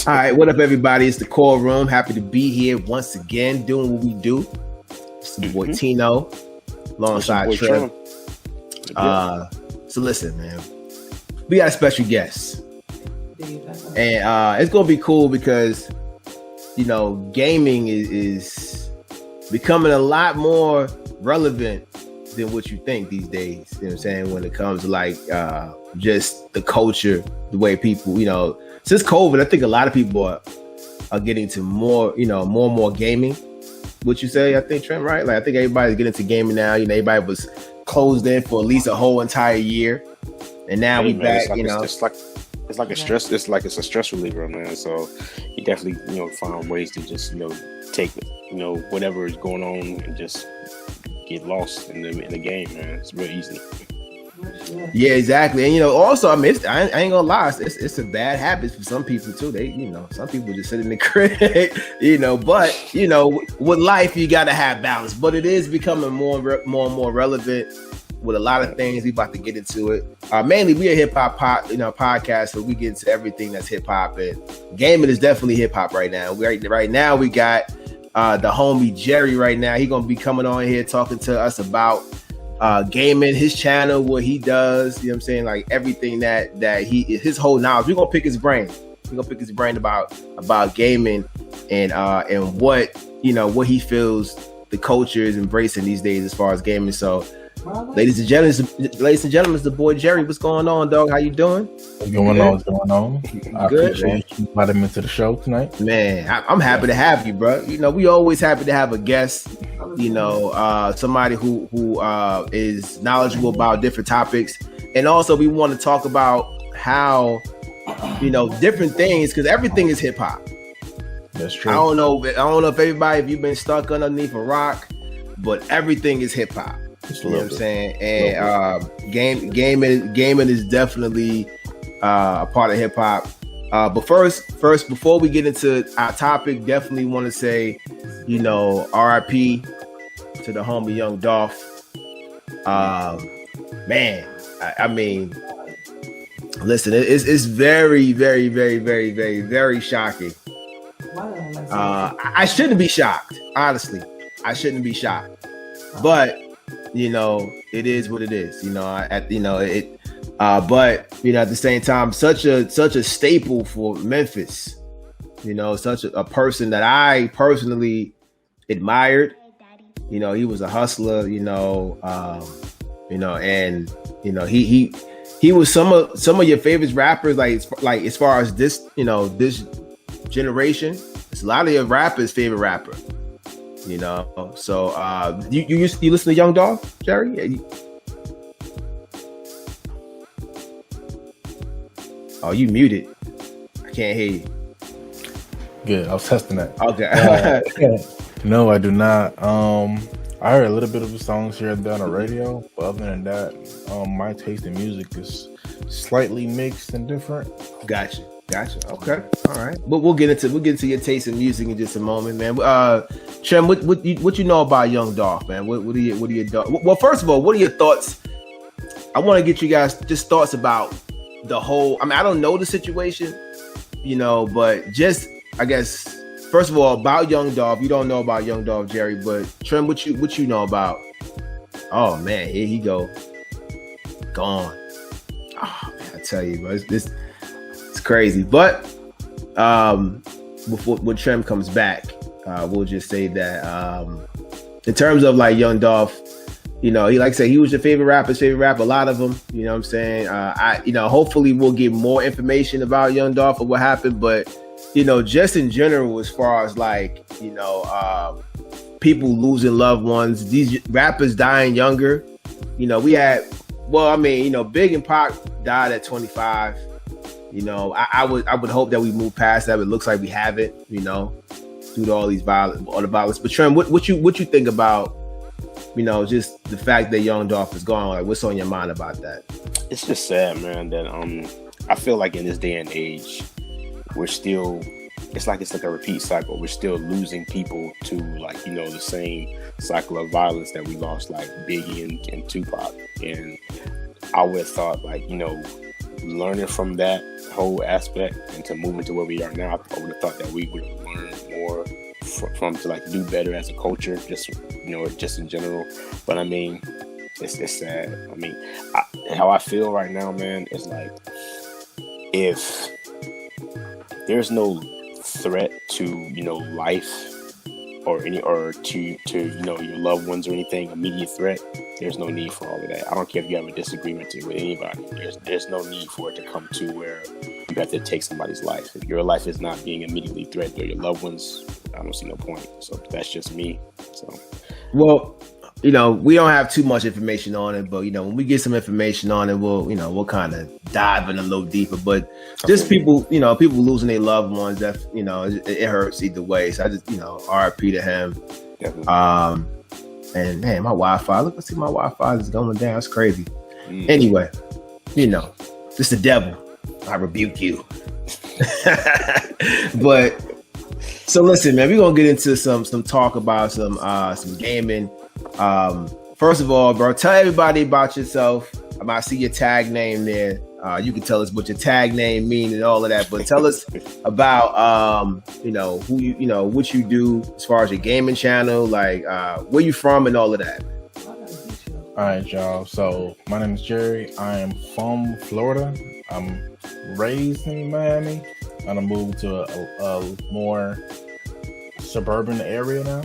All right, what up, everybody? It's the Chord Room. Happy to be here once again, doing what we do. It's the boy TENO, alongside Trem. So listen, man, we got a special guest, and it's gonna be cool because gaming is becoming a lot more relevant than what you think these days. You know what I'm saying? When it comes to like just the culture, the way people, since COVID, I think a lot of people are getting to more and more gaming. What you say? I think, Trent, right? Like I think everybody's getting into gaming now. Everybody was closed in for at least a whole entire year, and now we back. It's like a stress. It's like it's a stress reliever, man. So you definitely find ways to just take whatever is going on and just get lost in the game, man. It's real easy. Yeah, exactly. And also, I mean, I ain't gonna lie, it's a bad habit for some people too. They, some people just sit in the crib, but with life you gotta have balance. But it is becoming more and more relevant with a lot of things. We about to get into it. Mainly, we a hip hop podcast, so we get into everything that's hip hop, and gaming is definitely hip hop right now. Right now we got the homie Jerry. Right now, he gonna be coming on here talking to us about gaming, his channel, what he does, what I'm saying, like everything that his whole knowledge. We're gonna pick his brain. We're gonna pick his brain about gaming and what what he feels the culture is embracing these days as far as gaming. So ladies and gentlemen, it's the boy Jerry. What's going on, dog? How you doing? What's going on? I appreciate you inviting me to the show tonight. Man, I'm happy to have you, bro. We always happy to have a guest. Somebody who is knowledgeable about different topics, and also we want to talk about how different things, because everything is hip hop. That's true. I don't know if you've been stuck underneath a rock, but everything is hip hop. You know what I'm saying? And gaming is definitely a part of hip hop. But first, before we get into our topic, definitely want to say, RIP to the homie Young Dolph. Man, I mean, listen, it's very, very, very, very, very, very shocking. I shouldn't be shocked, honestly. I shouldn't be shocked, but it is what it is. But at the same time, such a staple for Memphis. Such a person that I personally admired. He was a hustler. He was some of your favorite rappers. Like as far as this this generation, it's a lot of your rappers' favorite rapper. So you listen to Young Dolph, Jerry? Yeah, Oh, you muted. I can't hear you. Good. I was testing that. Okay. No, I do not. I heard a little bit of the songs here and there on the radio, but other than that, my taste in music is slightly mixed and different. Gotcha. Okay. All right. But we'll get into your taste in music in just a moment, man. Trem, what you know about Young Dolph, man? What are your thoughts? Well, first of all, what are your thoughts? I want to get you guys just thoughts about the whole. I mean, I don't know the situation, but just I guess first of all about Young Dolph. You don't know about Young Dolph, Jerry, but Trem, what you know about? Oh man, here he go, gone. Oh man, I tell you, bro, it's crazy. But before when Trem comes back, we'll just say that in terms of like Young Dolph, he like I said, he was your favorite rapper, a lot of them, you know what I'm saying? Hopefully we'll get more information about Young Dolph or what happened, but just in general, as far as like, people losing loved ones, these rappers dying younger, we had, Big and Pac died at 25. I would hope that we move past that. But it looks like we haven't, due to all the violence. But Trem, what you think about, just the fact that Young Dolph is gone? Like, what's on your mind about that? It's just sad, man. That I feel like in this day and age, we're still. It's like a repeat cycle. We're still losing people to the same cycle of violence that we lost like Biggie and Tupac. And I would have thought learning from that whole aspect and to move into where we are now, I would have thought that we would have learned more from to like do better as a culture, just just in general. But I mean, it's sad. I mean, how I feel right now, man, is like if there's no threat to life or to your loved ones or anything, immediate threat, there's no need for all of that. I don't care if you have a disagreement with anybody. There's no need for it to come to where you have to take somebody's life. If your life is not being immediately threatened or your loved ones, I don't see no point. So that's just me. So, well, we don't have too much information on it, but when we get some information on it, we'll kind of dive in a little deeper. But just people losing their loved ones, that it hurts either way. So I just RIP to him. definitely. And man, my Wi-Fi, let's see, my Wi-Fi is going down. It's crazy. Anyway, it's the devil. I rebuke you. But so listen, man, we're gonna get into some talk about some gaming. First of all, bro, tell everybody about yourself. I see your tag name there. You can tell us what your tag name means and all of that, but tell us about who what you do as far as your gaming channel, like where you from and all of that. All right, y'all. So my name is Jerry. I am from Florida. I'm raised in Miami, and I moved to a more suburban area now.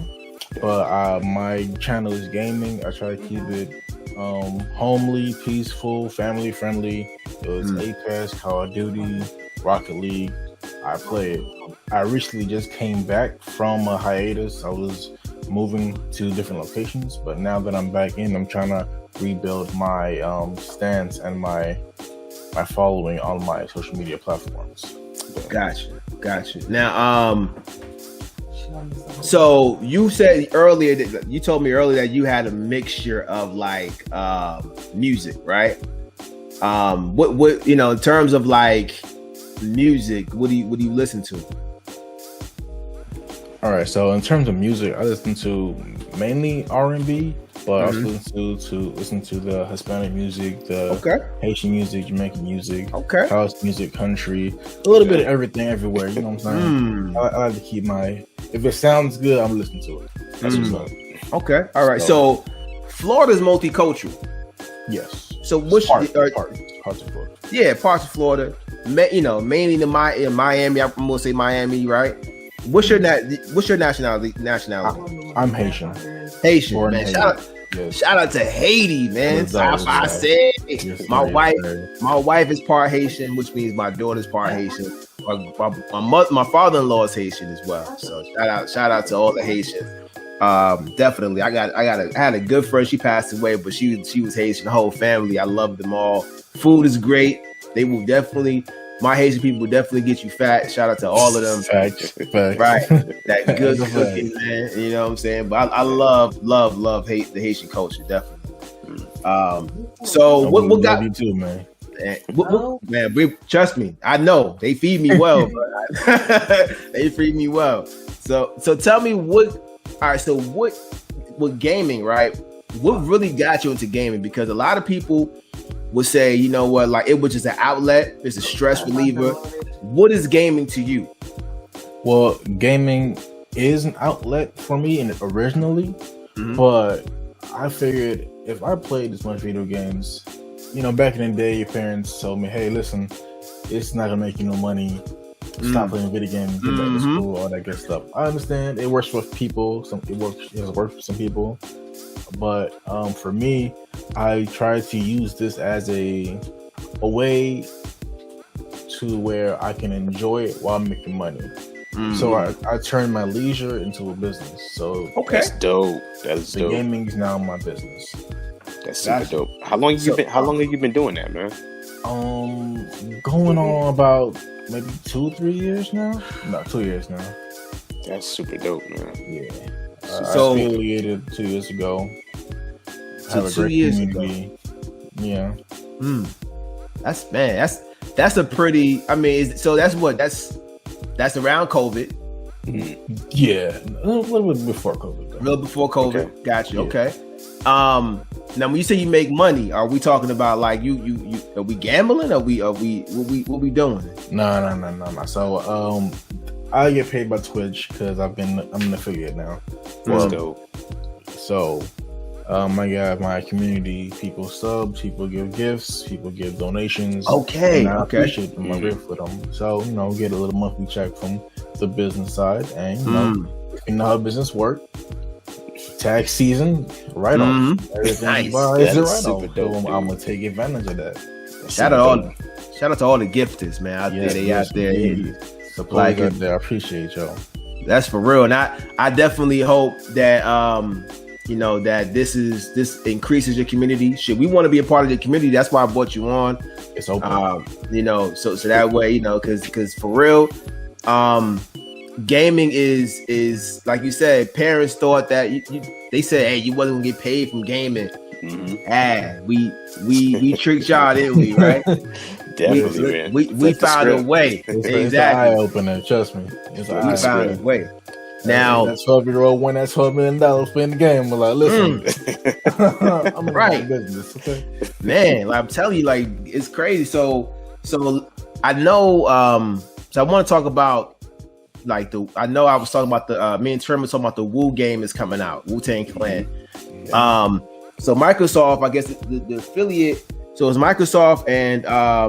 But my channel is gaming. I try to keep it homely, peaceful, family friendly. It was Apex, Call of Duty, Rocket League. I played. I recently just came back from a hiatus. I was moving to different locations, but now that I'm back in, I'm trying to rebuild my stance and my following on my social media platforms. Gotcha. Now, so you said earlier you told me earlier that you had a mixture of like music, right? What in terms of like music, what do you listen to? All right, so in terms of music, I listen to mainly R&B, but I also listen to the Hispanic music, the Haitian music, Jamaican music, house music, country, a little bit of everything everywhere. You know what I'm saying? I like to keep if it sounds good, I'm listening to it. That's what's up. Okay, all right. So Florida's multicultural. Yes. So which parts of Florida? Yeah, parts of Florida. Mainly in Miami. I'm gonna say Miami, right? What's your nationality? I'm Haitian. Haitian, man. Shout out to Haiti, man. I said my wife is part Haitian, which means my daughter's part Haitian. My father-in-law is Haitian as well. So shout out to all the Haitians. Definitely. I had a good friend. She passed away, but she was Haitian. The whole family, I love them all. Food is great. They will definitely. My Haitian people will definitely get you fat. Shout out to all of them. Facts. Right. That good cooking, man. You know what I'm saying? But I love the Haitian culture, definitely. So what got you too, man? Man, trust me. I know they feed me well. They feed me well. So tell me what. All right. So what gaming, right? What really got you into gaming? Because a lot of people would say, you know what, like it was just an outlet, it's a stress reliever. What is gaming to you? Well, gaming is an outlet for me originally, but I figured if I played this much video games, back in the day, your parents told me, hey, listen, it's not gonna make you no money. Stop playing video games, get back to school, all that good stuff. I understand it works for people. It works for some people. But for me, I try to use this as a way to where I can enjoy it while making money. So I turn my leisure into a business. So that's dope. That's dope. Gaming is now my business. That's super dope. How long have you been doing that, man? Going on about maybe 2-3 years now. No, 2 years now. That's super dope, man. Yeah. So I affiliated 2 years ago. So 2 years ago. Yeah. That's a pretty. I mean, so that's around COVID. Yeah, a little bit before COVID. A little before COVID. Okay. Got you. Yeah. Okay. Now when you say you make money, are we talking about like you are we gambling? Are we what we doing? No. So I get paid by Twitch because I'm an affiliate now. Let's go. So I got my community, people sub, people give gifts, people give donations. Okay. And I appreciate them. I live for them. So, get a little monthly check from the business side. And, you know how business work. Tax season, right on. Everything Nice. you buy is a That's right super on. dope, So I'm going to take advantage of that. Shout out to all the gifters, man, out there. They out there. Supply Like out there. I appreciate y'all. That's for real. And I definitely hope that that this increases your community. Should we want to be a part of the community? That's why I brought you on. It's open. So that way, because for real, gaming is like you said. Parents thought that they said, "Hey, you wasn't gonna get paid from gaming." We tricked y'all, didn't we? Right? Definitely, man. We found a way. It's an Exactly. eye opener. Trust me. It's an eye We found opener. a way. Now, that 12-year-old won that $12 million playing the game. We're like, listen, I'm in Right. the business. Okay. man, like, I'm telling you, like, it's crazy. So I know. So I want to talk about like I know I was talking about the me and Trim was talking about the Wu game is coming out, Wu-Tang Clan. So Microsoft, I guess the affiliate. So it's Microsoft and I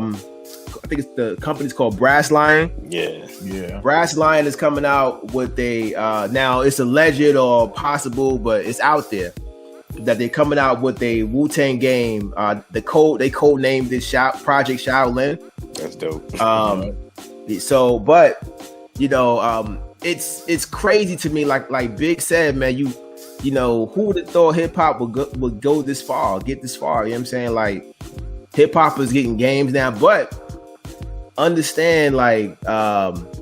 think it's the company's called Brass Lion. Yeah. Brass Lion is coming out with a now it's alleged or possible, but it's out there that they're coming out with a Wu-Tang game. They code named this Project Shaolin. That's dope. So, but it's crazy to me. Like Big said, man, who would have thought hip hop would go this far, get this far? You know what I'm saying? Like hip hop is getting games now, but understand, like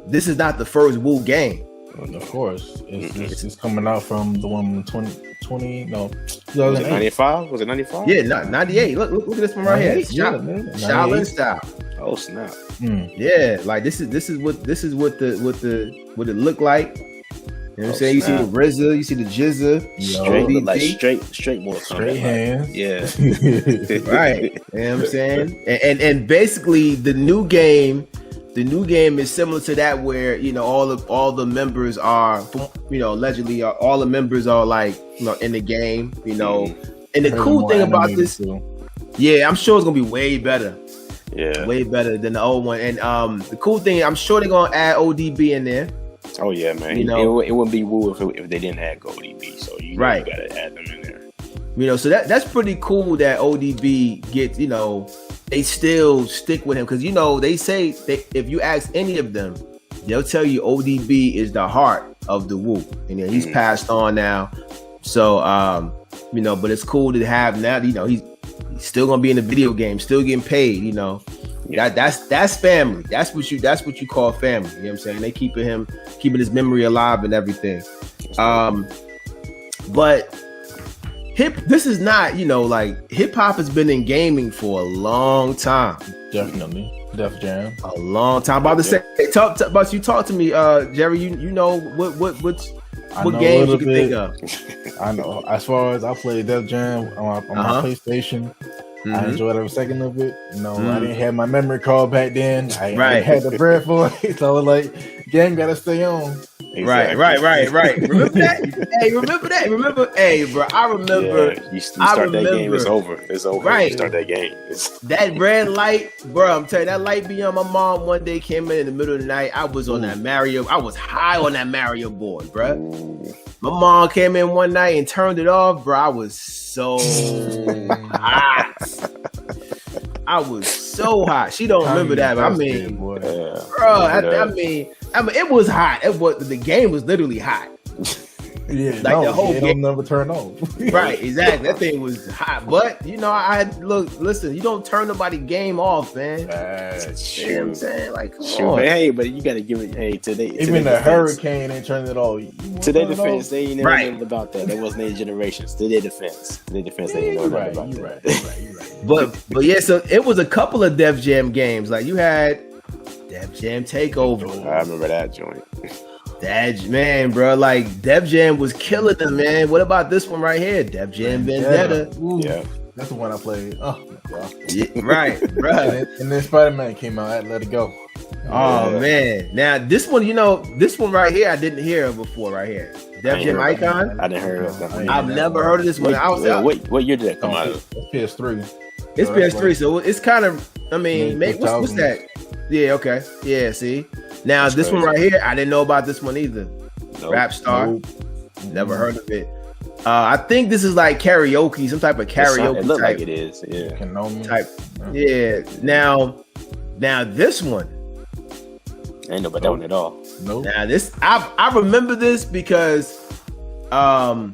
this is not the first Wu game. Of course, it's coming out from the one 2020. No, Was it 95? Was it 95? Yeah, 98. Look at this one right here. Shaolin style. Oh snap! Yeah, like this is what it looked like. You know what I'm saying? You see the RZA, you see the Jizza, straight more straight hands. Yeah. right. You know what I'm saying? And basically the new game is similar to that, where all the members are allegedly all the members are like in the game. And the cool thing about this, I'm sure it's gonna be way better. Yeah, way better than the old one. And the cool thing, I'm sure they're gonna add ODB in there. Oh yeah, man. It wouldn't be Wu if they didn't add ODB. So you gotta add them in there. So that's pretty cool that ODB gets. They still stick with him because they say if you ask any of them, they'll tell you ODB is the heart of the Wu, and he's passed on now. So but it's cool to have now. He's still gonna be in the video game, still getting paid. That's family. That's what you call family. You know what I'm saying? They keeping his memory alive and everything. But this is not, like hip hop has been in gaming for a long time. Definitely. Def Jam. A long time. About to say, talk to me, Jerry. You know what games you can think of? I know. As far as I played Def Jam on my PlayStation, I enjoyed every second of it. I didn't have my memory card back then. I had the bread for it, so I was like, game gotta stay on. Exactly. Right. Remember that? Hey, remember that? Hey, bro, I remember. Yeah, you start that game, it's over. It's over. Right. You start that game. That red light, bro. I'm telling you, that light be on. My mom one day came in the middle of the night. I was on that Mario. I was high on that Mario board, bro. Ooh. My mom came in one night and turned it off, bro. I was so hot. I was so hot. She don't remember that, but I mean, bro, I mean, it was hot. The game was literally hot. Yeah, the whole game never turn on. Right, exactly. That thing was hot, but listen, you don't turn nobody game off, man. You know what I'm saying? Like, come on. Hey, but you gotta give it. Hey, today even the hurricane ain't turning it off. Today defense, they ain't never learned about that. That wasn't their generations. Today defense, they ain't never learned about that. You're right. But yeah, so it was a couple of Def Jam games. Like you had Def Jam Takeover. I remember that joint. That man, bro, like Def Jam was killing them, man. What about this one right here? Def Jam Vendetta. Yeah. That's the one I played. Oh my god. Yeah, right, bro. And then Spider-Man came out. I had to let it go. Oh man. Now this one, this one right here, I didn't hear before right here. Def Jam Icon. I didn't hear of that. I've never heard of this one. What year did that come out? It's PS3. It's PS3, so it's kind of. I mean, what's that? Yeah. Okay. Yeah. See. Now that's this crazy. One right here, I didn't know about this one either. Nope. Rap Star. Nope. Never heard of it. I think this is like karaoke, some type of karaoke. It looks type, like it is. Yeah. Type. Yeah. Now this one. I ain't know about that one at all. Nope. Now this, I remember this because, I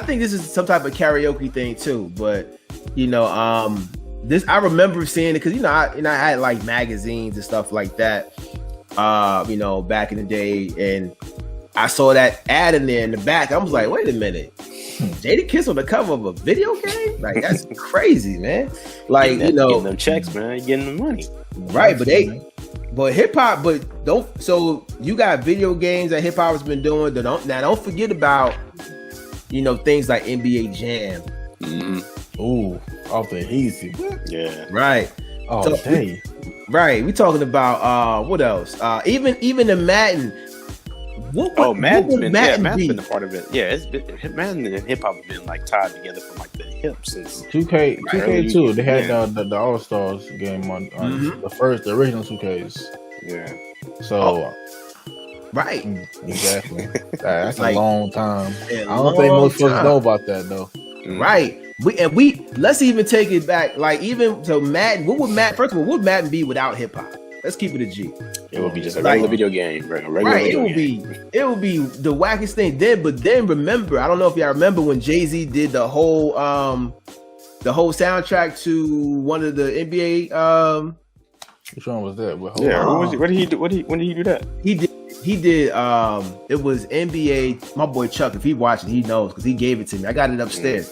think this is some type of karaoke thing too. But this I remember seeing it because I had like magazines and stuff like that. Back in the day, and I saw that ad in there in the back. I was like, wait a minute, Jadakiss on the cover of a video game? Like, that's crazy, man. Like, getting them checks, man. You're getting the money, right? But hip hop, but don't. So you got video games that hip hop has been doing. Don't forget about things like NBA Jam. Mm-hmm. Ooh, off the easy. Yeah. Right. Oh, so, dang. Right, we talking about what else? Even the Madden. Madden's been a part of it. Yeah, Madden and hip hop have been like tied together from like the hip since 2K2. They had the All Stars game on the original 2Ks. Yeah. So. Right. Exactly. That's like, a long time. I don't think most folks know about that though. Right. We let's even take it back. Like even so, Madden. First of all, what would Madden be without hip hop? Let's keep it a G. It would be just a regular video game. Right. It would be the wackest thing. But then remember, I don't know if y'all remember when Jay-Z did the whole soundtrack to one of the NBA. Which one was that? What did he do? When did he do that? He did. It was NBA. My boy Chuck, if he watching, he knows because he gave it to me. I got it upstairs.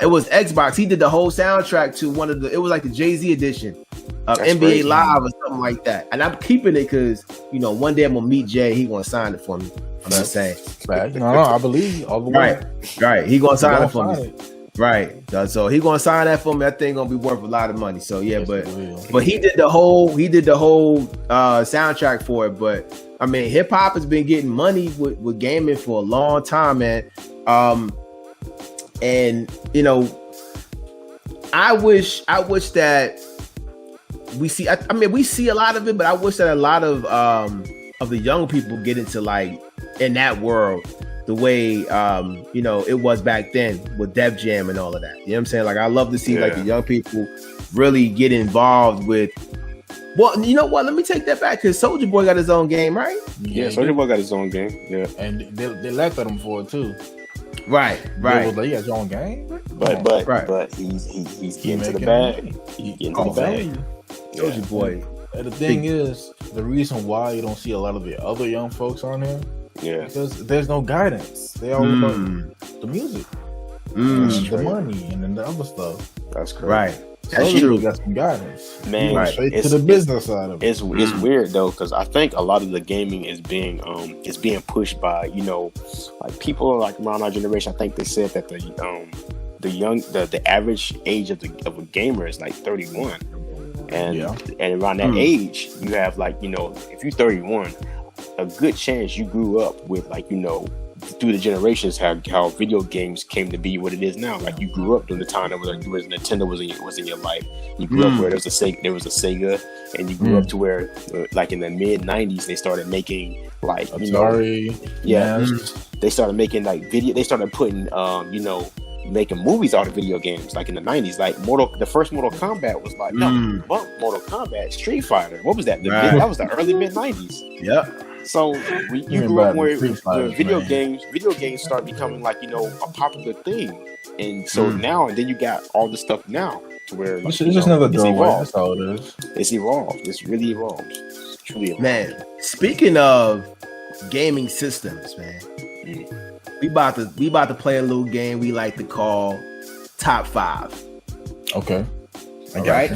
It was Xbox. He did the whole soundtrack to one of it was like the Jay-Z edition of NBA crazy. Live or something like that. And I'm keeping it because, one day I'm going to meet Jay. He going to sign it for me. I'm not saying. No, I believe all the way. Right. He going to sign it for me. Right. So he going to sign that for me. That thing going to be worth a lot of money. So yeah, yes, but he did the whole soundtrack for it. But I mean, hip hop has been getting money with gaming for a long time, man. And I wish that we see. I mean, we see a lot of it, but I wish that a lot of the young people get into like in that world the way it was back then with Def Jam and all of that. You know what I'm saying? Like I love to see like the young people really get involved with. Well, you know what? Let me take that back because Soulja Boy got his own game, right? Yeah, Soulja Boy got his own game. Yeah, and they laughed at him for it too. Right. He got his own game, but he's getting to the bag. He's getting to the bag. Soulja Boy. And the thing is, the reason why you don't see a lot of the other young folks on here, because there's no guidance. They all about the music, the money, and then the other stuff. That's correct. Right. That's true. Got some guidance, man. Straight to the business side of it. It's weird though, because I think a lot of the gaming is being pushed by like people like around our generation. I think they said that the average age of a gamer is like 31, and around that age you have like if you're 31, a good chance you grew up with like through the generations how video games came to be what it is now. Like you grew up during the time that was Nintendo was in your life. You grew up where there was a Sega, and you grew up to where like in the mid 90s they started making like Atari, they started making like video. They started putting making movies out of video games like in the 90s. Like the first Mortal Kombat was like Mortal Kombat, Street Fighter. What was that? That was the early mid 90s. Yep. So you grew up where video games start becoming like a popular thing, and so now and then you got all the stuff now to where it's just another doorway. That's all it is. It's evolved. It's really evolved. It's truly evolved. Man, speaking of gaming systems, man, we about to play a little game we like to call Top 5. Okay. All right.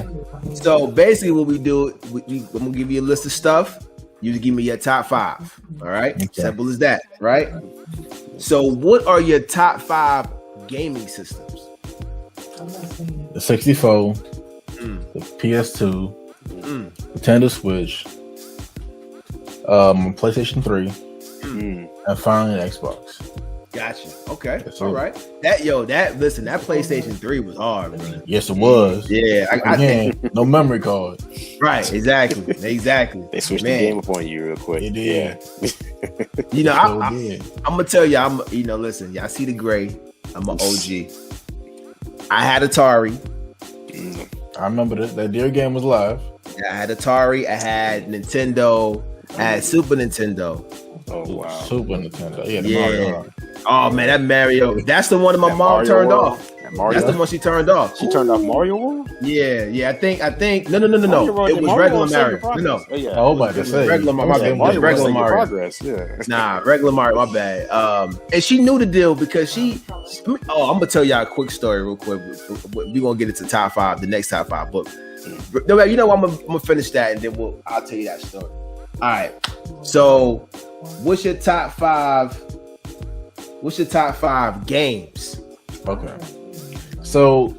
So basically, what we do, I'm gonna give you a list of stuff. You just give me your top 5. All right, Okay. simple as that, right? So, what are your top 5 gaming systems? The 64, Mm. the PS2, Mm. Nintendo Switch, PlayStation 3, and finally Xbox. Gotcha. Okay. Yes, All sir. right. That PlayStation 3 was hard, bro. Yes, it was. Yeah. I Again, no memory card. right. Exactly. They switched the game up on you real quick. It did. Yeah. You know, So I'm gonna tell you. Listen, y'all see the gray. I'm an OG. I had Atari. I remember that their game was live. I had Atari. I had Nintendo. I had Super Nintendo. Oh wow. Super Nintendo. Yeah, the Yeah. Mario. Oh man, that Mario. That's the one that my That mom Mario turned World? off. That Mario? That's the one she turned off. She turned off Mario World? Yeah. I think. No. Mario World- It was Mario regular World Saved Your Mario. No. Progress. Oh, yeah. I was about to say. Regular Mario. Okay, Mario World regular Saved Your Mario. Progress. Yeah. Nah, regular Mario. My bad. And she knew the deal because she. Oh, I'm gonna tell y'all a quick story real quick. We're gonna get into top 5, the next top 5. But no, you know what? I'm gonna finish that and then I'll tell you that story. All right. So, what's your top 5? What's your top 5 games? Okay. So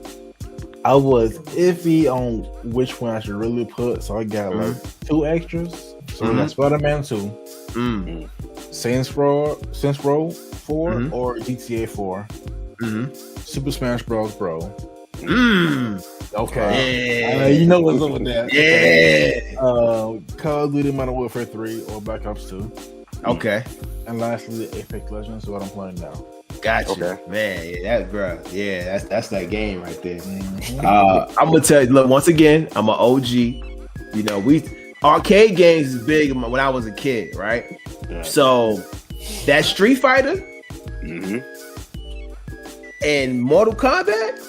I was iffy on which one I should really put. So I got like 2 extras. So we got Spider-Man 2, Saints Row 4, or GTA 4, Super Smash Bros. Bro. Okay. You know what's up with that. Yeah. Call of Duty Modern Warfare 3 or Black Ops 2. Okay. And lastly, Apex Legends, what I'm playing now. Gotcha. Okay. Man, that's that game right there. I'm gonna tell you, look, once again, I'm an OG. You know, arcade games is big when I was a kid, right? Yeah. So that Street Fighter and Mortal Kombat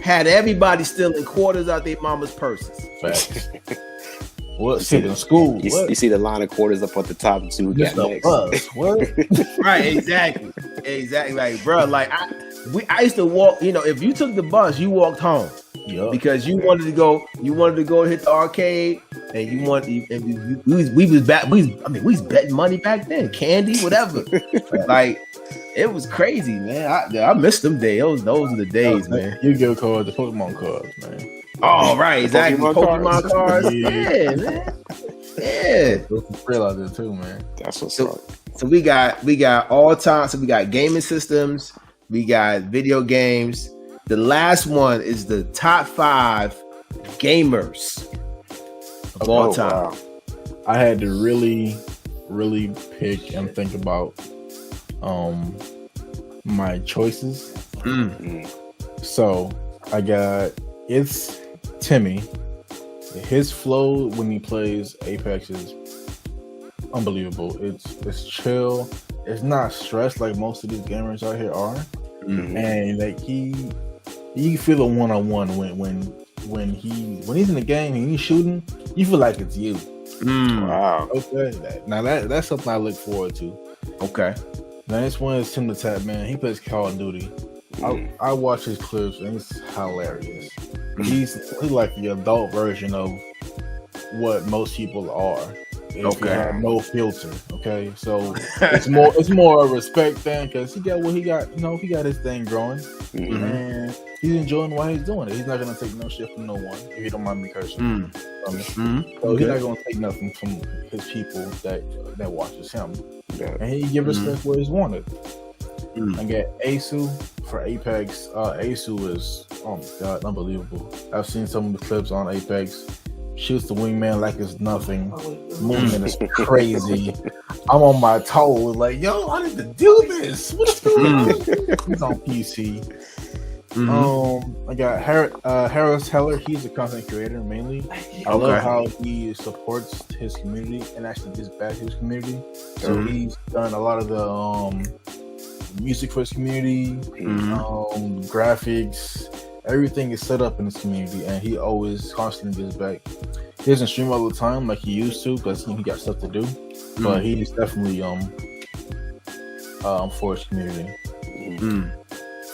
had everybody stealing quarters out their mama's purses. Facts. What? Sit in school. You see the line of quarters up at the top and see who got next. What? Right, exactly. Like, bro, like I used to walk. You know, if you took the bus, you walked home because you wanted to go. You wanted to go hit the arcade, and you want. And we was betting money back then, candy, whatever. Like, it was crazy, man. I missed them days. Those are the days, man. Yu-Gi-Oh cards, the Pokemon cards, man. Oh, right, exactly. Pokemon cards. Yeah. Yeah, man. Yeah. Those real out there too, man. That's what's up. So we got all time. So we got gaming systems. We got video games. The last one is the top 5 gamers of all time. Wow. I had to really pick and think about my choices. So it's Timmy. His flow when he plays Apex is unbelievable. It's chill. It's not stressed like most of these gamers out here are. And like you can feel the one-on-one when he's in the game and he's shooting, you feel like it's you. Wow. Okay. Now that's something I look forward to. Okay. Now this one is Tim the Tap Man. He plays Call of Duty. I watch his clips and it's hilarious. He's like the adult version of what most people are. If you have no filter, okay. So it's more a respect thing because he got what he got. You know, he got his thing growing, and he's enjoying why he's doing it. He's not gonna take no shit from no one. If you don't mind me cursing, So he's not gonna take nothing from his people that watches him, and he give respect where he's wanted. I got Asu for Apex. Asu is, oh my god, unbelievable. I've seen some of the clips on Apex. Shoots the wingman like it's nothing. Movement is crazy. I'm on my toes, like, yo, I need to do this. What's going on? He's on PC. I got Harris Heller. He's a content creator mainly. I love how he supports his community and actually gives back to his community. So he's done a lot of the music for his community, graphics. Everything is set up in his community, and he always constantly gives back. He doesn't stream all the time like he used to because he got stuff to do, but he's definitely for his community.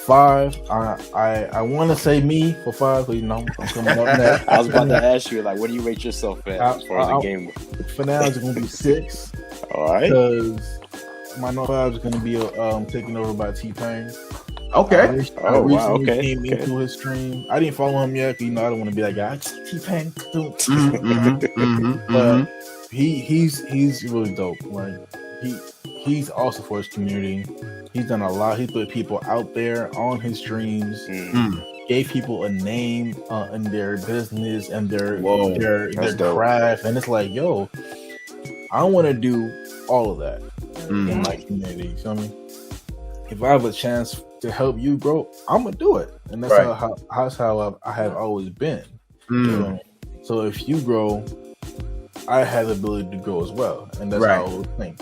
5, I want to say me for 5, but I'm coming up next. I was about to ask you, like, what do you rate yourself at as far as the game? For now, it's going to be 6. All right. Because my number 5 is going to be taken over by T-Pain. Okay. I recently came into his stream. I didn't follow him yet, because I don't want to be that guy. T-Pain. But he's really dope. Like he's also for his community. He's done a lot. He put people out there on his streams. Gave people a name in their business and their craft, and it's like, yo, I want to do all of that in my community. So I mean, if I have a chance to help you, bro, I'm gonna do it, and that's how I have always been. So if you grow, I have the ability to grow as well, and that's how I always think.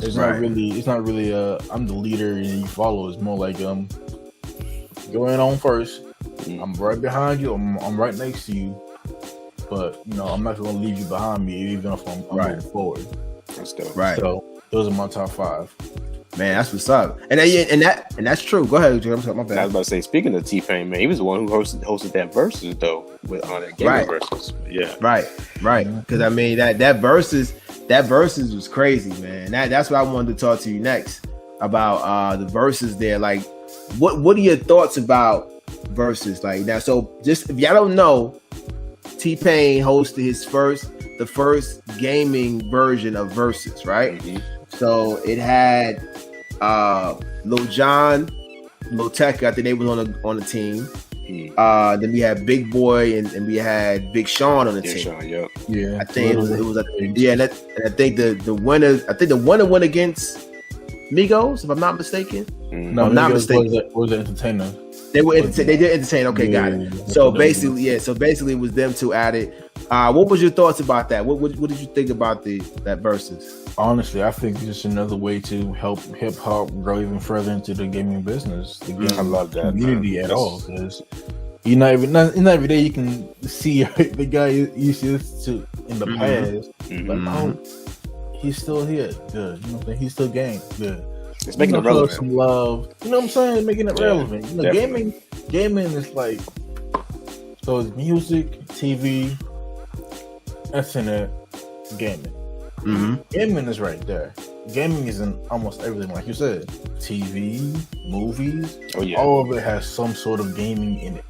It's not really I'm the leader and you follow. It's more like going on first. I'm right behind you. I'm right next to you. But I'm not going to leave you behind me, even if I'm moving forward. That's dope. Right. So those are my top 5. Man, that's what's up. And that's true. Go ahead, Jim. My bad. I was about to say, speaking of T-Pain, man, he was the one who hosted that Versus though, with on that game Versus. Yeah. Right. Because I mean that Versus was crazy, man. That's what I wanted to talk to you next about the Versus there. Like, what are your thoughts about Versus? Like now, so just if y'all don't know, T-Pain hosted the first gaming version of Versus, right? So it had Lil Jon, Lil Tecca, I think they was on the team. Then we had Big Boy and we had Big Sean on the team. Sean, yeah. I think it was and I think the winner went against Migos, if I'm not mistaken. No, I'm not mistaken. Was the entertainer. They did entertain. Okay, got it. So basically, it was them two at it. What was your thoughts about that? What did you think about that Versus? Honestly, I think it's just another way to help hip hop grow even further into the gaming business. I love that community at all, because not every day you can see the guy you used to in the past, but he's still here. Good, he's still game. Good. It's making it relevant. Some love. You know what I'm saying? Making it relevant. Gaming is like, so it's music, TV, internet, gaming. Gaming is right there. Gaming is in almost everything, like you said. TV, movies, all of it has some sort of gaming in it.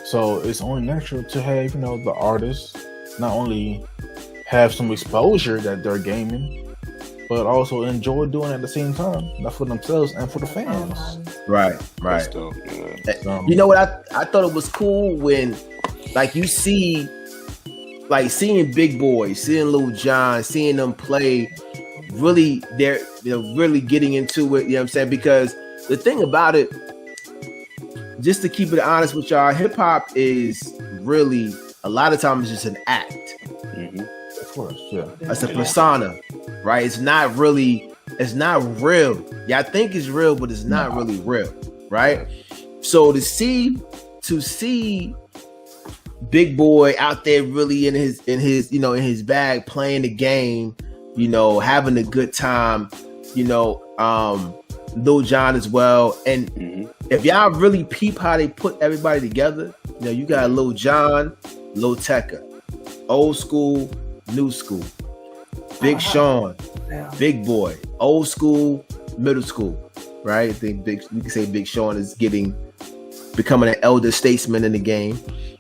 So it's only natural to have, the artists not only have some exposure that they're gaming, but also enjoy doing it at the same time, not for themselves and for the fans. Right. Dope, you know what? I thought it was cool when, like, you see, like, seeing Big Boy, seeing Lil Jon, seeing them play, really, they're really getting into it. You know what I'm saying? Because the thing about it, just to keep it honest with y'all, hip hop is really a lot of times just an act. Of course, yeah. It's a persona, right? It's not real. Yeah, I think it's real, but it's not really real, right? So to see Big Boy out there really in his bag playing the game, having a good time, Lil Jon as well. And if y'all really peep how they put everybody together, you got Lil Jon, Lil Tecca, old school, new school, Big Sean, Big Boy, old school, middle school, right? I think we can say Big Sean is becoming an elder statesman in the game.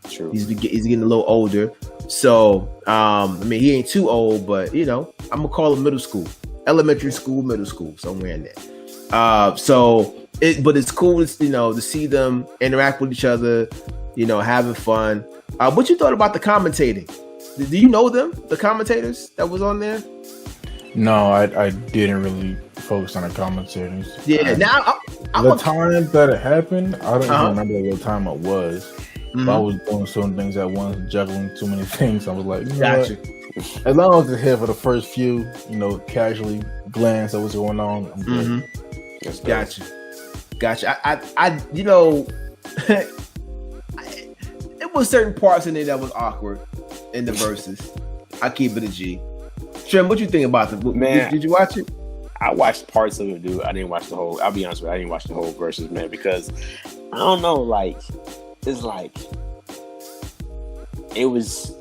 True. He's getting a little older. So, he ain't too old, but, I'm going to call him middle school, elementary school, middle school, somewhere in there. But it's cool, to see them interact with each other, having fun. What you thought about the commentating? Do you know them, the commentators that was on there? No, I didn't really focus on the commentators. Yeah, the time that it happened, I don't even remember what time it was. But I was doing certain things at once, juggling too many things. I was like, gotcha. As long as it's here for the first few, casually glance at what's going on, I'm good. Gotcha. It was certain parts in there that was awkward in the verses. I keep it a G. Trim, what you think about it? Man, did you watch it? I watched parts of it, dude. I didn't watch the whole. I'll be honest with you, I didn't watch the whole versus, man, because I don't know, like it's like it was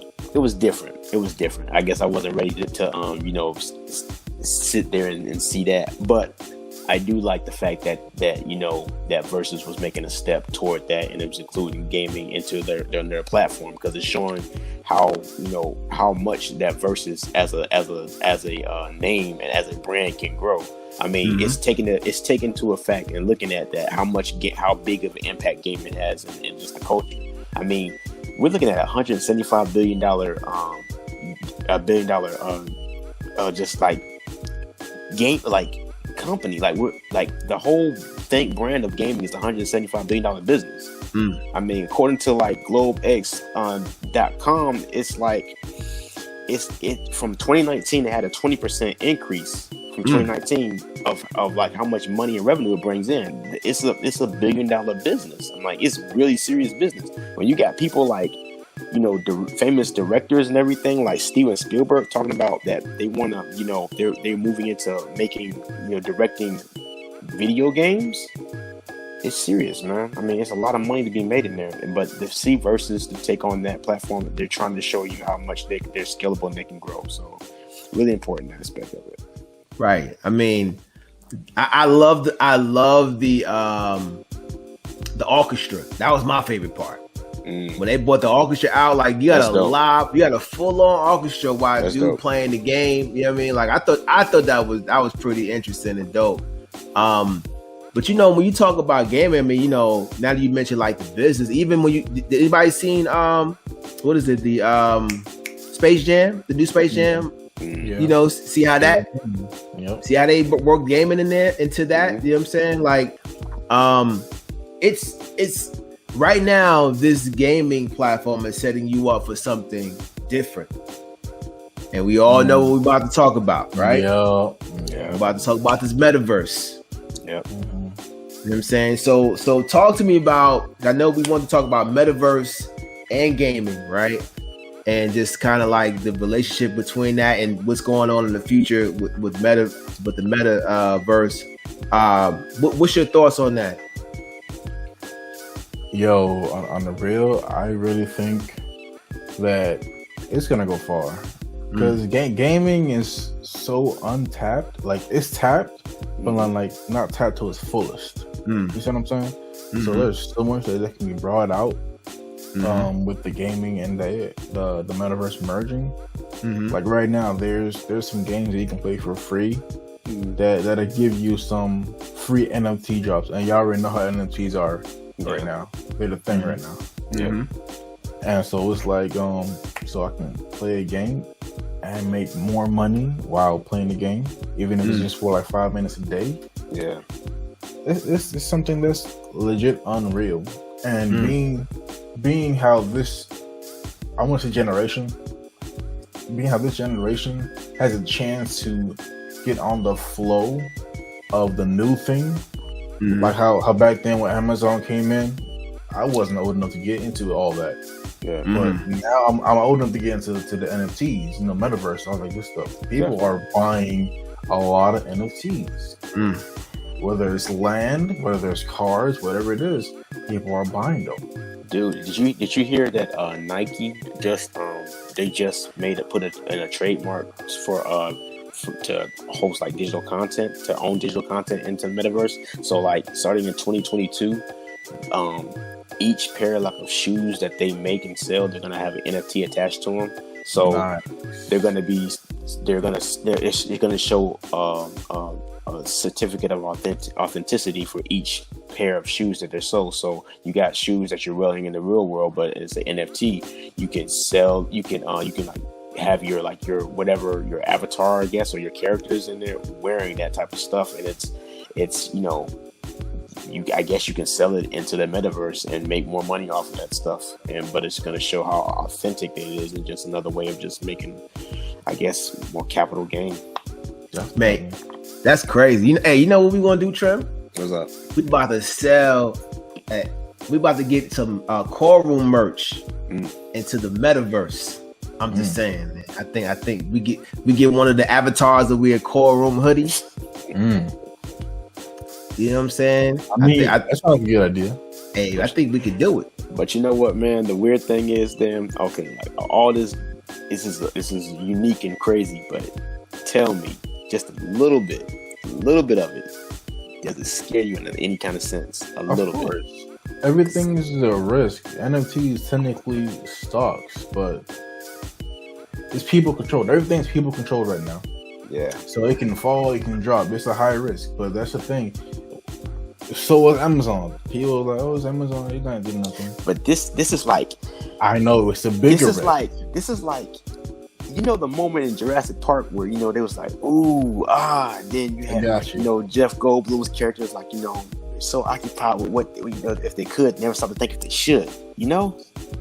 different. It was different. I guess I wasn't ready to sit there and see that, but I do like the fact that that Versus was making a step toward that, and it was including gaming into their platform, because it's showing how much that Versus as a name and as a brand can grow. I mean, it's taken into effect and looking at that how big of an impact gaming has in just the culture. I mean, we're looking at $175 billion just like game company, we're the whole brand of gaming is $175 billion business. I mean, according to globex.com, it's from 2019 it had a 20% increase from 2019 of how much money and revenue it brings in. It's a $1 billion business. I'm like, it's really serious business when you got people famous directors and everything like Steven Spielberg talking about that they want to, they're moving into making, directing video games. It's serious, man. I mean, it's a lot of money to be made in there. But the C Versus to take on that platform, they're trying to show you how much they're scalable and they can grow. So, really important aspect of it. Right. I mean, I love the orchestra. That was my favorite part. When they brought the orchestra out, you got a full-on orchestra while dude playing the game. You know what I mean? I thought that was pretty interesting and dope. But when you talk about gaming, I mean, now that you mentioned the business, even when anybody seen what is it, the Space Jam, the new Space Jam? Yeah. See how that see how they work gaming into that. You know what I'm saying? It's right now, this gaming platform is setting you up for something different. And we all know what we're about to talk about, right? Yeah. We're about to talk about this metaverse. Yep. You know what I'm saying? So talk to me about, I know we want to talk about metaverse and gaming, right? And just kind of the relationship between that and what's going on in the future with the metaverse. What's your thoughts on that? Yo, on the real, I really think that it's gonna go far because gaming is so untapped. It's tapped, but not tapped to its fullest. You see what I'm saying? So there's so much that can be brought out with the gaming and the metaverse merging. Right now, there's some games that you can play for free that'll give you some free NFT drops, and y'all already know how NFTs are. Right now, they're the thing right now. And so it's so I can play a game and make more money while playing the game, even if it's just for 5 minutes a day. Yeah, it's something that's legit unreal. And being how this, I want to say generation, being how this generation has a chance to get on the flow of the new thing. How back then when Amazon came in, I wasn't old enough to get into all that. Yeah, but now I'm old enough to get into the NFTs, metaverse. I was like, this stuff. People are buying a lot of NFTs. Whether it's land, whether it's cars, whatever it is, people are buying them. Dude, did you hear that Nike just put in a trademark to host digital content, to own digital content into the metaverse. So starting in 2022, each pair of shoes that they make and sell, they're gonna have an NFT attached to them. So it's gonna show a certificate of authenticity for each pair of shoes that they're sold. So you got shoes that you're wearing in the real world, but it's an NFT. You can sell. You can have your whatever your avatar, I guess, or your characters in there wearing that type of stuff, and it's I guess you can sell it into the metaverse and make more money off of that stuff. But it's going to show how authentic it is, and just another way of just making, I guess, more capital gain. Man, that's crazy. You know what we gonna do, Trim? What's up? We about to sell. We about to get some Chord Room merch into the metaverse. I'm just saying, man. I think we get one of the avatars that wear Chord Room hoodies. You know what I'm saying? I mean, that sounds like a good idea. Hey, I think we could do it. But you know what, man? The weird thing is, all this is unique and crazy. But tell me, just a little bit of it, does it scare you in any kind of sense? A little bit. Everything is a risk. NFT is technically stocks, but it's people controlled. Everything's people controlled right now. Yeah. So it can fall, it can drop. It's a high risk, but that's the thing. So was Amazon. People were like, "Oh, it's Amazon. They're not doing nothing." But this is like, I know it's a bigger. This is like, you know, the moment in Jurassic Park where, you know, they was like, "Ooh, ah," then you had you know, Jeff Goldblum's characters like, you know, so occupied with what, you know, if they could, never stop to think if they should, you know.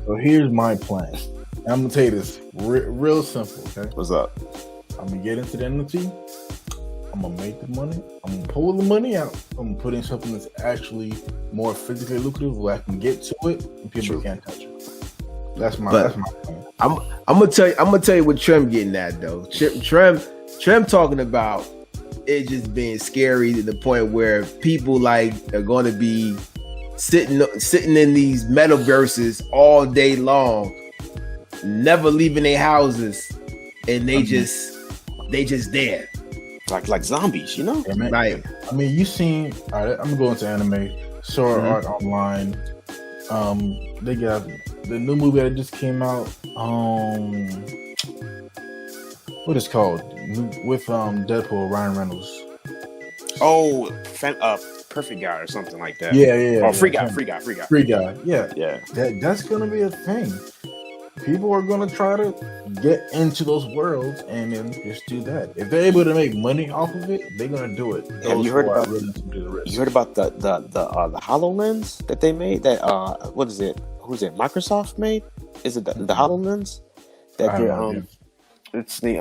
So here's my plan. I'm gonna tell you this real simple. Okay, what's up? I'm gonna get into the NFT. I'm gonna make the money. I'm gonna pull the money out. I'm gonna put in something that's actually more physically lucrative, where I can get to it and people can't touch it. That's my plan. I'm gonna tell you what Trem getting at though. Trem talking about it just being scary to the point where people like are going to be sitting in these metaverses all day long, never leaving their houses, and they just there. Like zombies, you know? Yeah, man. Right. I mean, you seen, all right, I'm going to anime, Sword Art Online. They got the new movie that just came out. What is it called? With Deadpool, Ryan Reynolds. Oh, Perfect Guy or something like that. Yeah. Oh, Free Guy. Yeah. That's gonna be a thing. People are gonna try to get into those worlds and then just do that. If they're able to make money off of it, they're gonna do it. Have you heard about the HoloLens that they made? That what is it? Who's it? Microsoft made? Is it the HoloLens? That it's the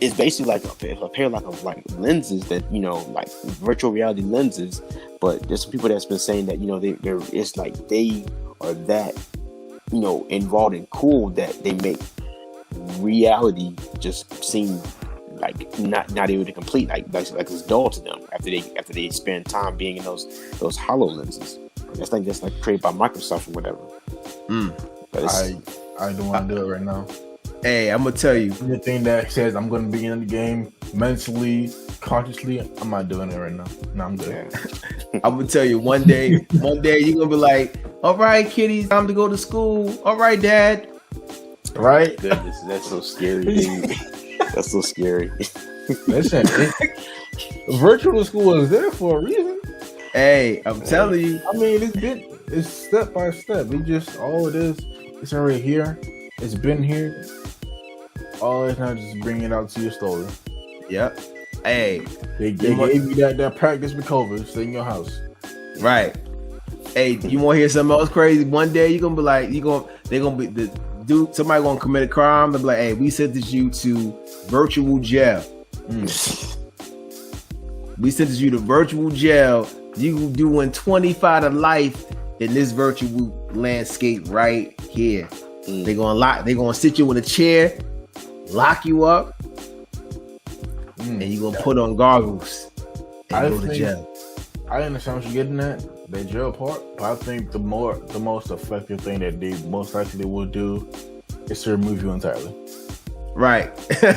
it's basically like a pair of lenses that, you know, like virtual reality lenses. But there's some people that's been saying that, you know, it's like they are that, you know, involved and cool that they make reality just seem like not able to complete, like it's dull to them after they spend time being in those HoloLenses. That's like created by Microsoft or whatever. I don't want to do it right now. Hey, I'm gonna tell you. Anything that says I'm gonna be in the game mentally, consciously, I'm not doing it right now. No, I'm good. I'm gonna tell you, one day you're gonna be like, "All right, kiddies, time to go to school. All right, Dad." Right? Goodness, that's so scary, dude. That's so scary. Listen, virtual school is there for a reason. Hey, I'm telling you. I mean, it's step by step. All it is, it's already here. It's been here. All it's not just bring it out to your story. Yep. Hey, they gave you that practice with COVID. Stay in your house. Right. Hey, you want to hear something else crazy? One day you're gonna be like, somebody gonna commit a crime. They'll be like, "Hey, we sentenced you to virtual jail. We sentenced you to virtual jail. You doing 25 to life in this virtual landscape right here." They're gonna sit you in a chair, lock you up, and you're gonna put on goggles and go to jail. I understand what you're getting at, the jail part, but I think the most effective thing that they most likely will do is to remove you entirely. Right.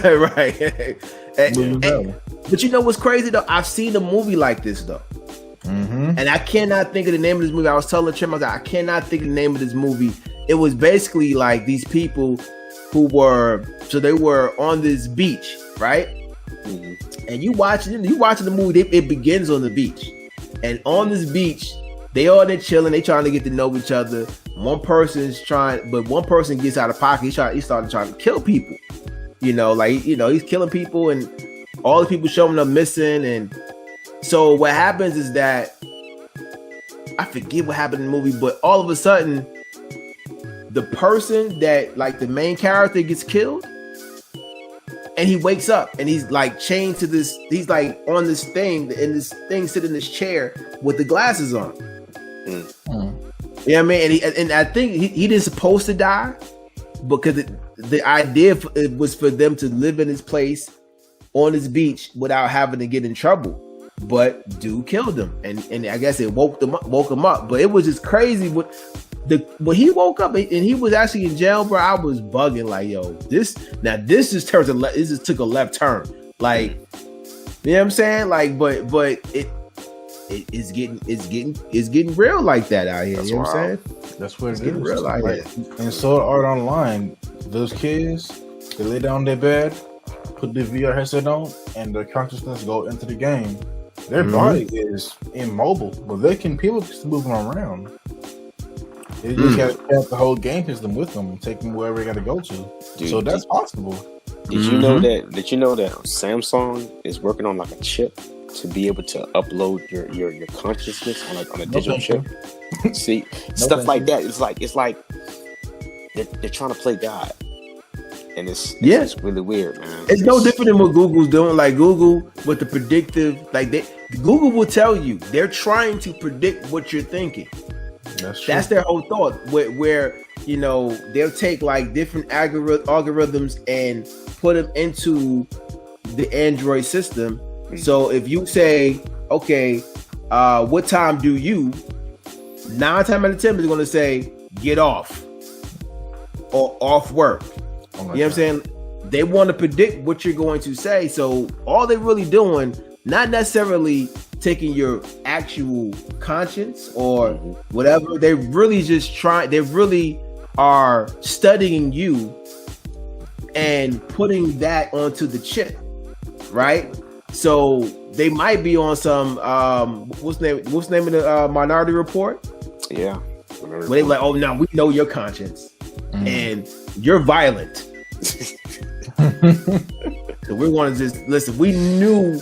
Right. But you know what's crazy though? I've seen a movie like this though. And I cannot think of the name of this movie. I was telling Trim, I cannot think of the name of this movie. It was basically like these people who were on this beach, right? And you watching the movie, it begins on the beach. And on this beach, they all there chilling, they trying to get to know each other. One person gets out of pocket, he started trying to kill people. He's killing people and all the people showing up missing. And so what happens is that, I forget what happened in the movie, but all of a sudden, the person that, like, the main character gets killed, and he wakes up and he's like chained to this, he's like on this thing, and this thing sitting in this chair with the glasses on. You know what I mean? And I think he didn't supposed to die, because the idea was for them to live in this place on this beach without having to get in trouble. But dude killed him, and I guess it woke him up. But it was just crazy when he woke up and he was actually in jail, bro. I was bugging like, yo, this just turns this just took a left turn, like, you know what I'm saying? Like, but it's getting real like that out here. That's you know what I'm saying? That's what it's it getting is. real out here. And Sword Art Online, those kids, they lay down their bed, put the VR headset on, and their consciousness go into the game. Their body is immobile, but people just moving around. They just got to have the whole game system with them, take them wherever they got to go to. Dude, so that's possible. Did you know that? Did you know that Samsung is working on like a chip to be able to upload your consciousness on a digital chip? See, stuff like that. It's like they're trying to play God. And it's really weird, man. It's no different than what Google's doing. Like Google with the predictive, Google will tell you they're trying to predict what you're thinking. That's their whole thought. Where you know they'll take like different algorithms and put them into the Android system. So if you say, okay, what time do you? 9 times out of 10 is going to say get off or off work. You know what I'm saying? They want to predict what you're going to say. So all they're really doing, not necessarily taking your actual conscience or whatever. They really they really are studying you and putting that onto the chip, right? So they might be on some, what's the name of the Minority Report? Yeah. Where they like, oh, no, we know your conscience. And you're violent. So we want to just listen. We knew,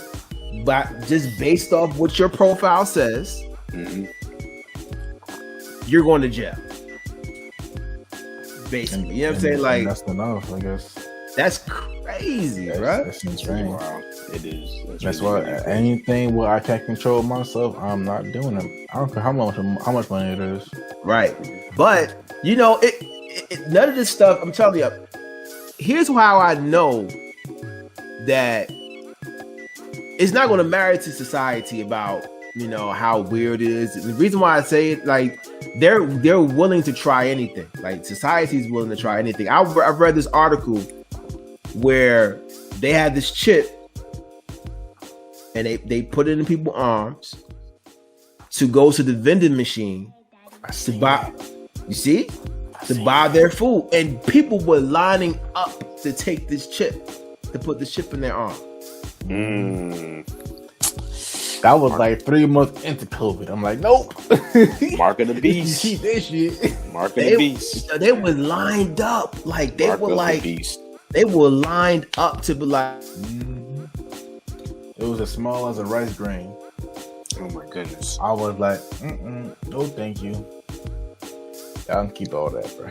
but just based off what your profile says, you're going to jail. Basically, you know what I'm saying? Like, that's enough, I guess. That's crazy, right? That's insane. Wow, it is. That's why anything where I can't control myself, I'm not doing it. I don't care how much money it is. Right, but you know, none of this stuff. I'm telling you, here's how I know that it's not going to matter to society about, you know, how weird it is. The reason why I say it, like, they're willing to try anything. Like, society is willing to try anything. I've read this article where they had this chip and they put it in people's arms to go to the vending machine to buy. You see? To buy their food, and people were lining up to take this chip, to put the chip in their arm. That was like 3 months into COVID. I'm like, nope. Mark of the beast. Keep this shit. Mark of the beast. They were lined up, like they were lined up to be like. It was as small as a rice grain. Oh my goodness. I was like, no, thank you. I don't keep all that, bro.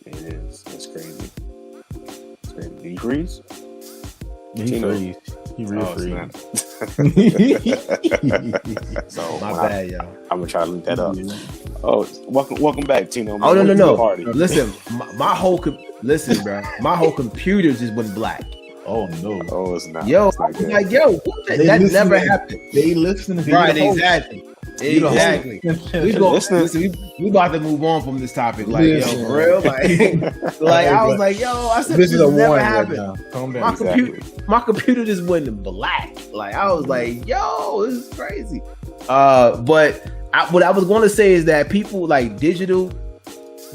It is. It's crazy. It's crazy. Did he freeze? He freeze. He real freeze. So my bad, yo. I'm gonna try to look that up. Oh, welcome back, Tino. Oh no. Party. Listen, my whole computer just went black. Oh no. Oh, it's not. Yo, it's not good. like yo, that never happened. They listen to right, exactly. Exactly. We about to move on from this topic. Like, yo, for real. Like I was like, yo, I said this never happened. Calm down. My computer just went black. Like I was like, yo, this is crazy. But what I was going to say is that people like digital,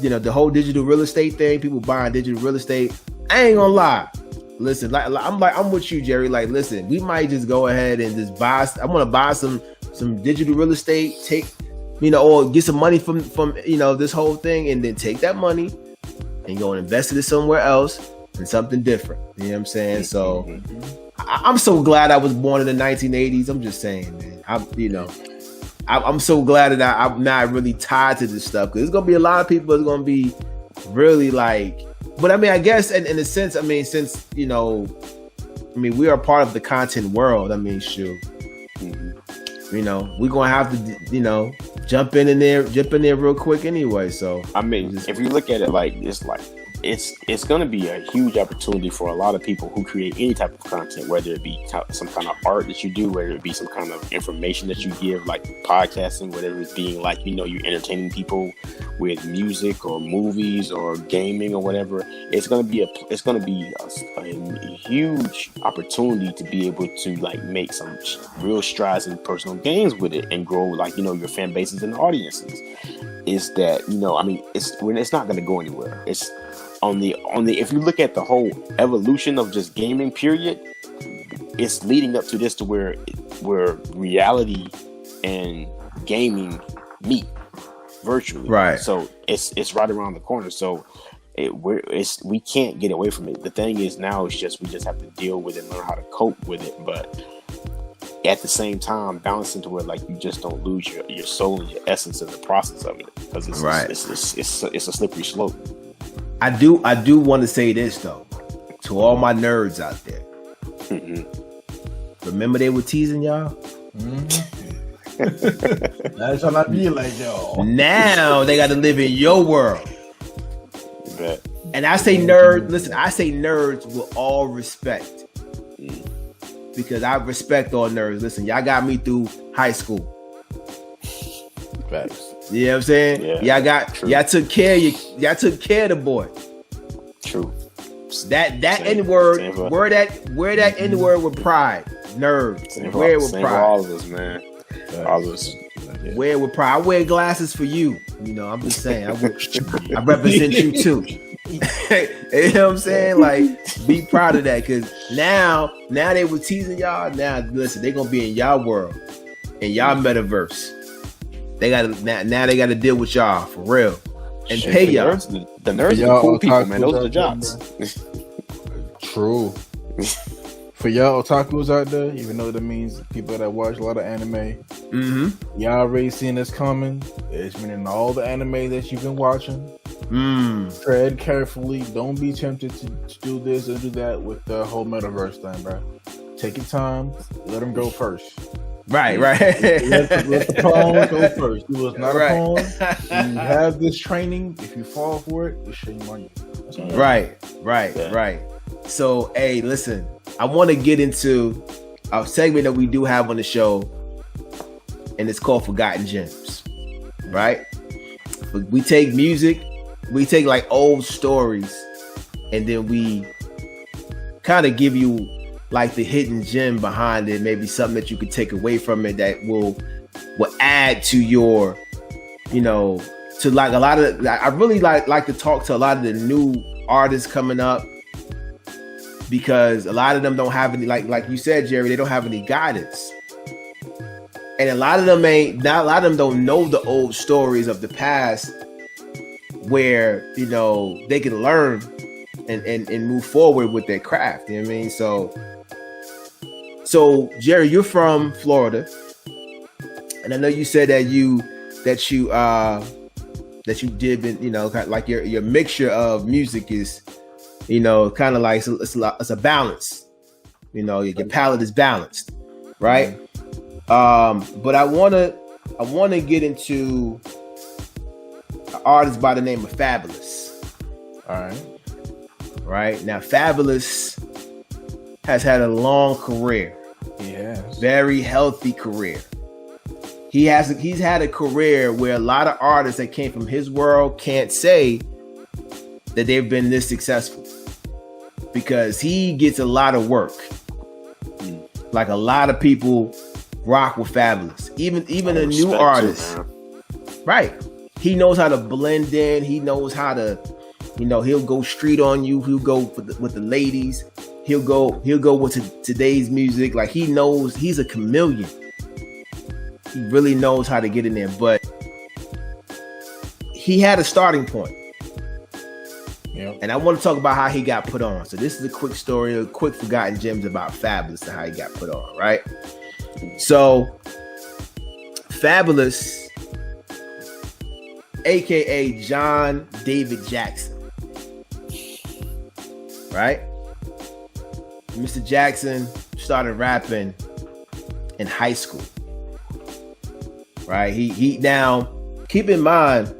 you know, the whole digital real estate thing. People buying digital real estate. I ain't gonna lie. Listen, I'm with you, Jerry. Like, listen, we might just go ahead and just buy. I want to buy some digital real estate, take, you know, or get some money from, you know, this whole thing, and then take that money and go and invest it somewhere else in something different. You know what I'm saying? So I'm so glad I was born in the 1980s. I'm just saying, man. I'm so glad that I'm not really tied to this stuff, because there's gonna be a lot of people that's gonna be really like. But I mean, I guess in a sense, I mean, since, you know, I mean, we are part of the content world. I mean, shoot. You know, we're gonna have to, you know, jump in there real quick anyway. So I mean, if you look at it like it's like it's going to be a huge opportunity for a lot of people who create any type of content, whether it be some kind of art that you do, whether it be some kind of information that you give, like podcasting, whatever it's being, like, you know, you're entertaining people with music or movies or gaming or whatever. It's going to be a huge opportunity to be able to like make some real strides in personal gains with it and grow, like, you know, your fan bases and audiences. Is that, you know, I mean, it's not going to go anywhere. It's on the if you look at the whole evolution of just gaming period, it's leading up to this, to where reality and gaming meet virtually. Right. So it's right around the corner. So we can't get away from it. The thing is now, we just have to deal with it and learn how to cope with it. But at the same time, balancing to where like you just don't lose your soul and your essence in the process of it, because it's a slippery slope. I do want to say this though, to all my nerds out there. Mm-hmm. Remember they were teasing y'all? Mm-hmm. That's how I be like, y'all. Now they got to live in your world. Bet. And I say nerd. Listen, I say nerds with all respect, because I respect all nerds. Listen, y'all got me through high school. Facts. You know what I'm saying? Yeah, y'all took care of the boy. True. That N-word, wear that N-word with pride. Nerds. Wear it with pride. For all of us, man. All of us. Yeah. Wear it with pride. I wear glasses for you. You know, I'm just saying. I represent you too. You know what I'm saying? Like, be proud of that, because now they were teasing y'all. Now, listen, they're gonna be in y'all world, in y'all metaverse. They gotta deal with y'all for real and pay y'all. The nerds are cool people, man. Those are the jobs. True. For y'all otakus out there, even though that means people that watch a lot of anime, y'all already seen this coming. It's meaning all the anime that you've been watching. Tread carefully. Don't be tempted to do this or do that with the whole metaverse thing, bro. Take your time. Let them go first. Right. Let the pawn go first. You was not a pawn. You have this training. If you fall for it, it's shame on you. Right. So, hey, listen. I want to get into a segment that we do have on the show, and it's called Forgotten Gems. Right? We take music, we take like old stories, and then we kind of give you like the hidden gem behind it, maybe something that you could take away from it that will add to your, you know, to like a lot of, I really like to talk to a lot of the new artists coming up, because a lot of them don't have any, like you said, Jerry, they don't have any guidance. And a lot of them don't know the old stories of the past where, you know, they can learn and move forward with their craft. You know what I mean? So Jerry, you're from Florida, and I know you said that you did, you know, like your mixture of music is, you know, kind of like it's a balance. You know, your palette is balanced, right? But I wanna get into an artist by the name of Fabulous. All right. Now, Fabulous has had a long career. Yes. Very healthy career. He's had a career where a lot of artists that came from his world can't say that they've been this successful, because he gets a lot of work. Like, a lot of people rock with Fabulous, even a new artist. Right. He knows how to blend in. He knows how to, you know, he'll go street on you. He'll go with the ladies. He'll go with today's music. Like, he knows, he's a chameleon. He really knows how to get in there. But he had a starting point. Yep. And I want to talk about how he got put on. So this is a quick story, a quick forgotten gems about Fabulous and how he got put on, right? So Fabulous, aka John David Jackson, right? Mr. Jackson started rapping in high school, right? He now, keep in mind,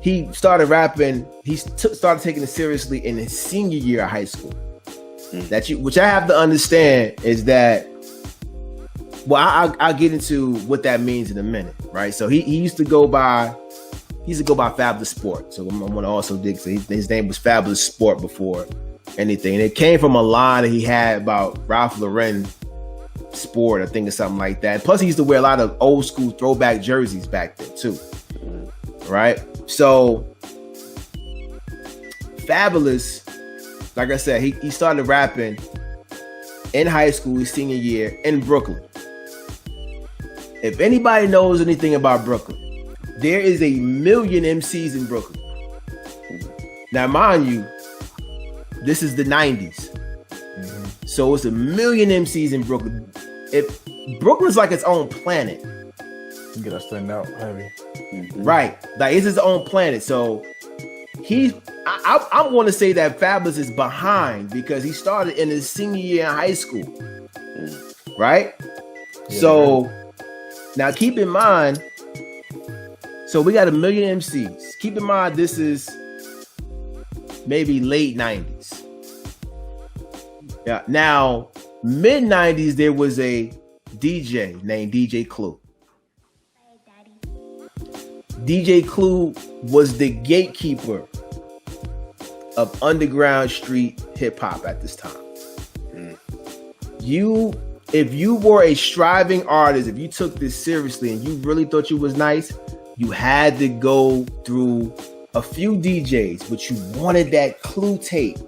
he started rapping. He started taking it seriously in his senior year of high school. Which I have to understand is that. Well, I'll get into what that means in a minute, right? So he used to go by Fabulous Sport. So I'm gonna also dig. So his name was Fabulous Sport before anything, and it came from a line that he had about Ralph Lauren Sport, I think, or something like that. Plus, he used to wear a lot of old school throwback jerseys back then too, right? So Fabulous, like I said, he started rapping in high school, his senior year in Brooklyn. If anybody knows anything about Brooklyn, there is a million MCs in Brooklyn. Now, mind you, this is the 90s. Mm-hmm. So it's a million MCs in Brooklyn. If Brooklyn's like its own planet. You get us stand out heavy. Mm-hmm. Right. Like it's its own planet. So I want to say that Fabulous is behind because he started in his senior year in high school. Right? Yeah. So now keep in mind, so we got a million MCs. Keep in mind this is maybe late 90s. Yeah. Now, mid 90s, there was a DJ named DJ Clue. DJ Clue was the gatekeeper of underground street hip hop at this time. If you were a striving artist, if you took this seriously and you really thought you was nice, you had to go through a few DJs, but you wanted that Clue tape.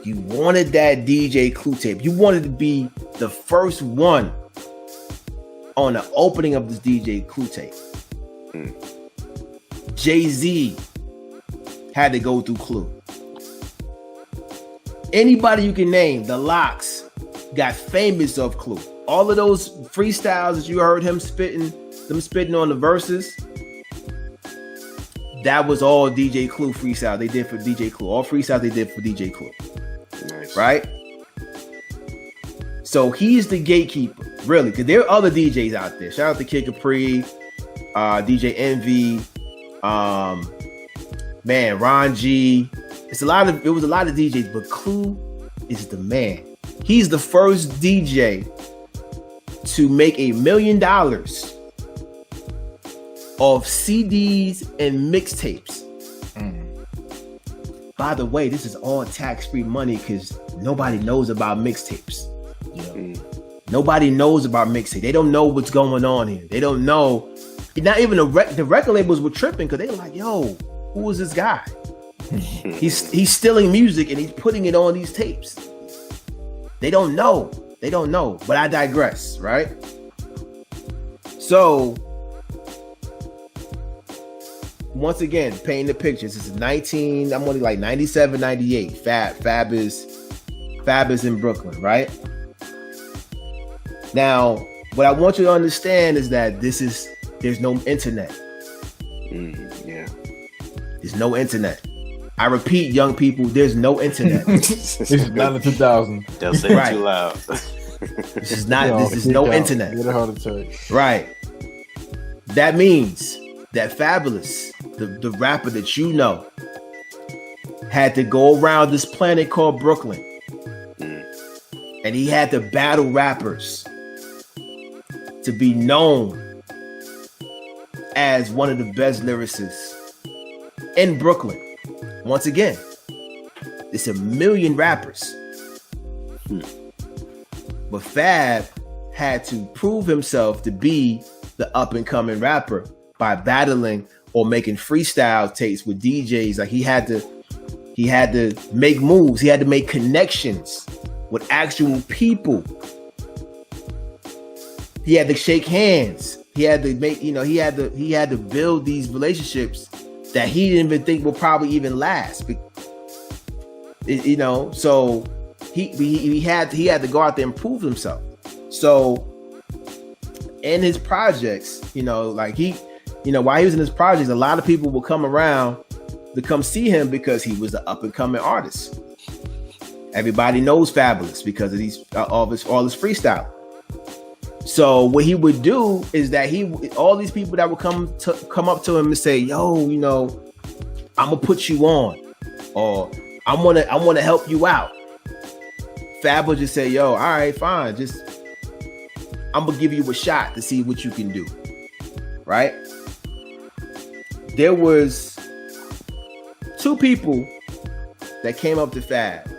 You wanted that DJ Clue tape. You wanted to be the first one on the opening of this DJ Clue tape. Jay-Z had to go through Clue. Anybody you can name, the Locks, got famous of Clue. All of those freestyles that you heard him spitting on the verses, that was all DJ Clue freestyle they did for DJ Clue. All freestyles they did for DJ Clue. Nice. Right? So he's the gatekeeper, really, because there are other DJs out there. Shout out to Kid Capri, DJ Envy, Ron G. It was a lot of DJs, but Clue is the man. He's the first DJ to make $1 million of CDs and mixtapes. By the way, this is all tax-free money because nobody knows about mixtapes. Nobody knows about mixtapes. They don't know what's going on here. They don't know. Not even the record labels were tripping because they were like, "Yo, who is this guy? He's stealing music and he's putting it on these tapes." They don't know. But I digress, right? So, once again, painting the pictures. This is I'm only like 97, 98. Fab is in Brooklyn, right? Now, what I want you to understand is that there's no internet. Yeah. There's no internet. I repeat, young people, there's no internet. This is not in 2000. Don't say it too loud. This is no internet. Get a heart attack. Right. That means that Fabulous, the rapper that you know, had to go around this planet called Brooklyn. And he had to battle rappers to be known as one of the best lyricists in Brooklyn. Once again, it's 1 million rappers. But Fab had to prove himself to be the up-and-coming rapper by battling or making freestyle tapes with DJs. Like he had to make moves. He had to make connections with actual people. He had to shake hands. He had to make, he had to build these relationships that he didn't even think would probably even last. So he had to go out there and prove himself. So in his projects, while he was in his projects, a lot of people will come around to come see him because he was an up and coming artist. Everybody knows Fabulous because of all his freestyle. So what he would do is that all these people that would come up to him and say, yo, you know, I'm gonna put you on, or I want to help you out. Fab would just say, yo, all right, fine, just I'm gonna give you a shot to see what you can do, right? There was 2 people that came up to Fab.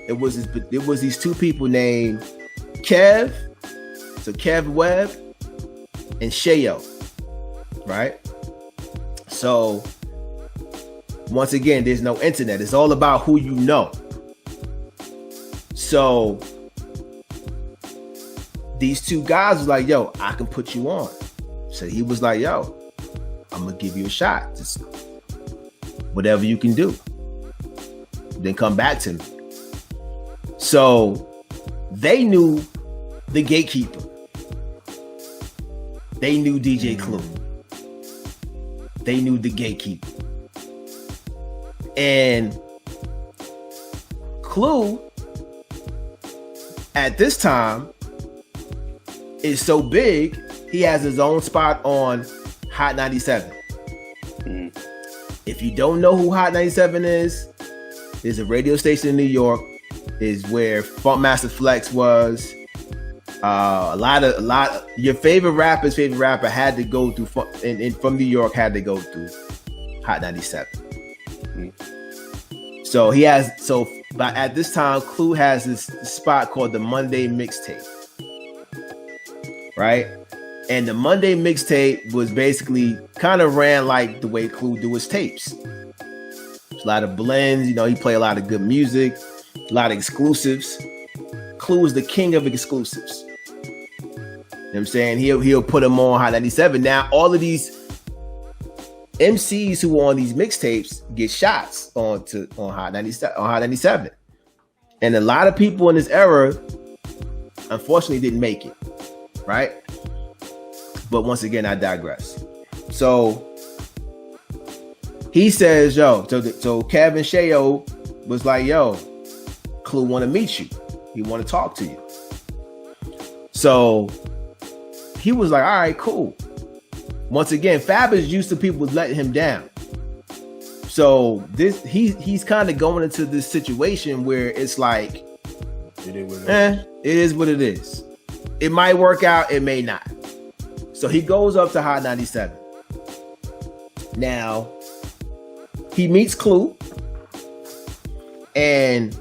It was these 2 people named Kev Webb and Shayo, right? So once again, there's no internet. It's all about who you know. So these 2 guys was like, yo, I can put you on. So he was like, yo, I'm gonna give you a shot. Just whatever you can do. Then come back to me. So they knew the gatekeeper. They knew DJ Clue. They knew the gatekeeper. And Clue, at this time, is so big, he has his own spot on Hot 97. If you don't know who Hot 97 is, there's a radio station in New York, is where Funkmaster Flex was. A lot of your favorite rapper had to go through, and from New York had to go through Hot 97. So but at this time, Clue has this spot called the Monday Mixtape, right? And the Monday Mixtape was basically kind of ran like the way Clue do his tapes. There's a lot of blends, you know, he play a lot of good music, a lot of exclusives. Clue is the king of exclusives. You know what I'm saying? He'll put them on Hot 97. Now, all of these MCs who are on these mixtapes get shots on Hot 97. And a lot of people in this era, unfortunately, didn't make it, right? But once again, I digress. So he says, yo, so Kevin Shayo was like, yo, Clue want to meet you. He want to talk to you. So he was like, all right, cool. Once again, Fab is used to people letting him down. So he's kind of going into this situation where it's like, it is what it is. It might work out, it may not. So he goes up to Hot 97. Now, he meets Clue. And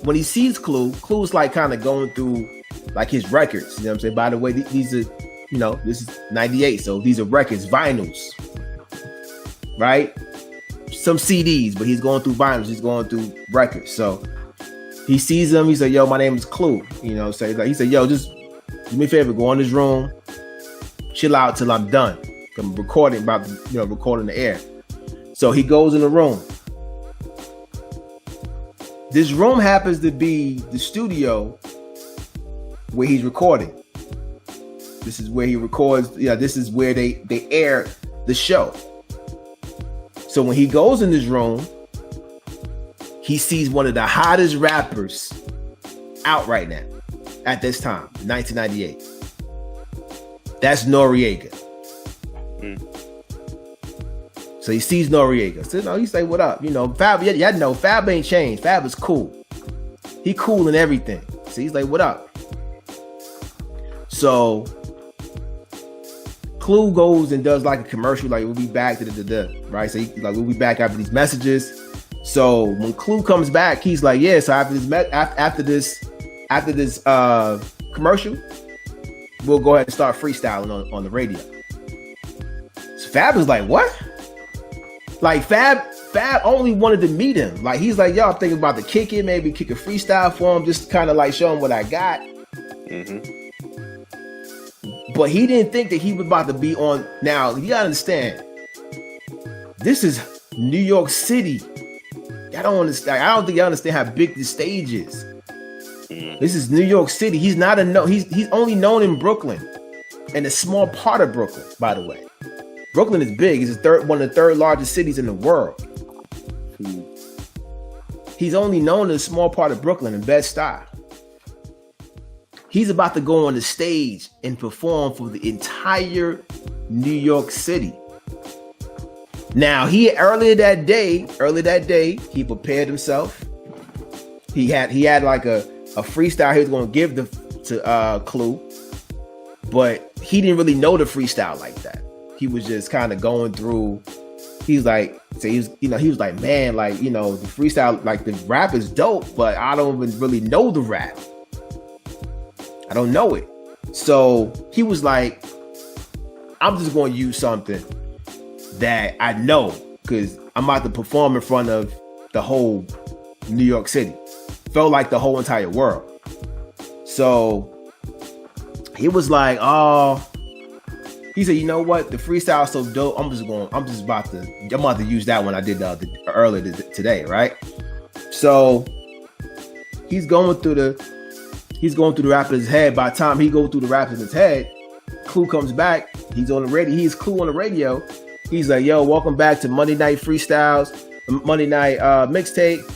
when he sees Clue's like kind of going through like his records. You know what I'm saying? By the way, these are, you know, this is 98. So these are records, vinyls, right? Some CDs, but he's going through vinyls. He's going through records. So he sees him. He's like, yo, my name is Clue. You know, so he said, yo, just do me a favor, go in this room, chill out till I'm done. I'm recording recording the air. So he goes in the room. This room happens to be the studio where he's recording. This is where he records. Yeah, this is where they air the show. So when he goes in this room, he sees one of the hottest rappers out right now at this time, 1998. That's Noriega. So he sees Noriega. So, you know, he's like, what up? You know, Fab, yeah, no, Fab ain't changed. Fab is cool. He cool in everything. So he's like, what up? So Clue goes and does like a commercial, like we'll be back, right? So we'll be back after these messages. So when Clue comes back, he's like, yeah, so after this commercial, we'll go ahead and start freestyling on the radio. So Fab is like, what? Like Fab only wanted to meet him. Like he's like, yo, I'm thinking about to kick it, maybe kick a freestyle for him, just kind of like show him what I got. Mm-hmm. But he didn't think that he was about to be on. Now you gotta understand, this is New York City. I don't think y'all understand how big this stage is. This is New York City. He's not he's only known in Brooklyn, and a small part of Brooklyn, by the way. Brooklyn is big. It's one of the third largest cities in the world. He's only known in a small part of Brooklyn, in Bed-Stuy. He's about to go on the stage and perform for the entire New York City. Now, earlier that day, he prepared himself. He had like a freestyle he was going to give to Clue, but he didn't really know the freestyle like that. He was just kind of going through. He was like, man, like, the freestyle, like the rap is dope, but I don't even really know the rap. I don't know it. So he was like, I'm just going to use something that I know because I'm about to perform in front of the whole New York City. Felt like the whole entire world. So he was like, he said, you know what? The freestyle is so dope. I'm about to use that one I did earlier today, right? So he's going through the rap in his head. By the time he goes through the rap in his head, Clue comes back. He's on the radio. He's Clue on the radio. He's like, yo, welcome back to Monday Night Freestyles, Monday Night Mixtape.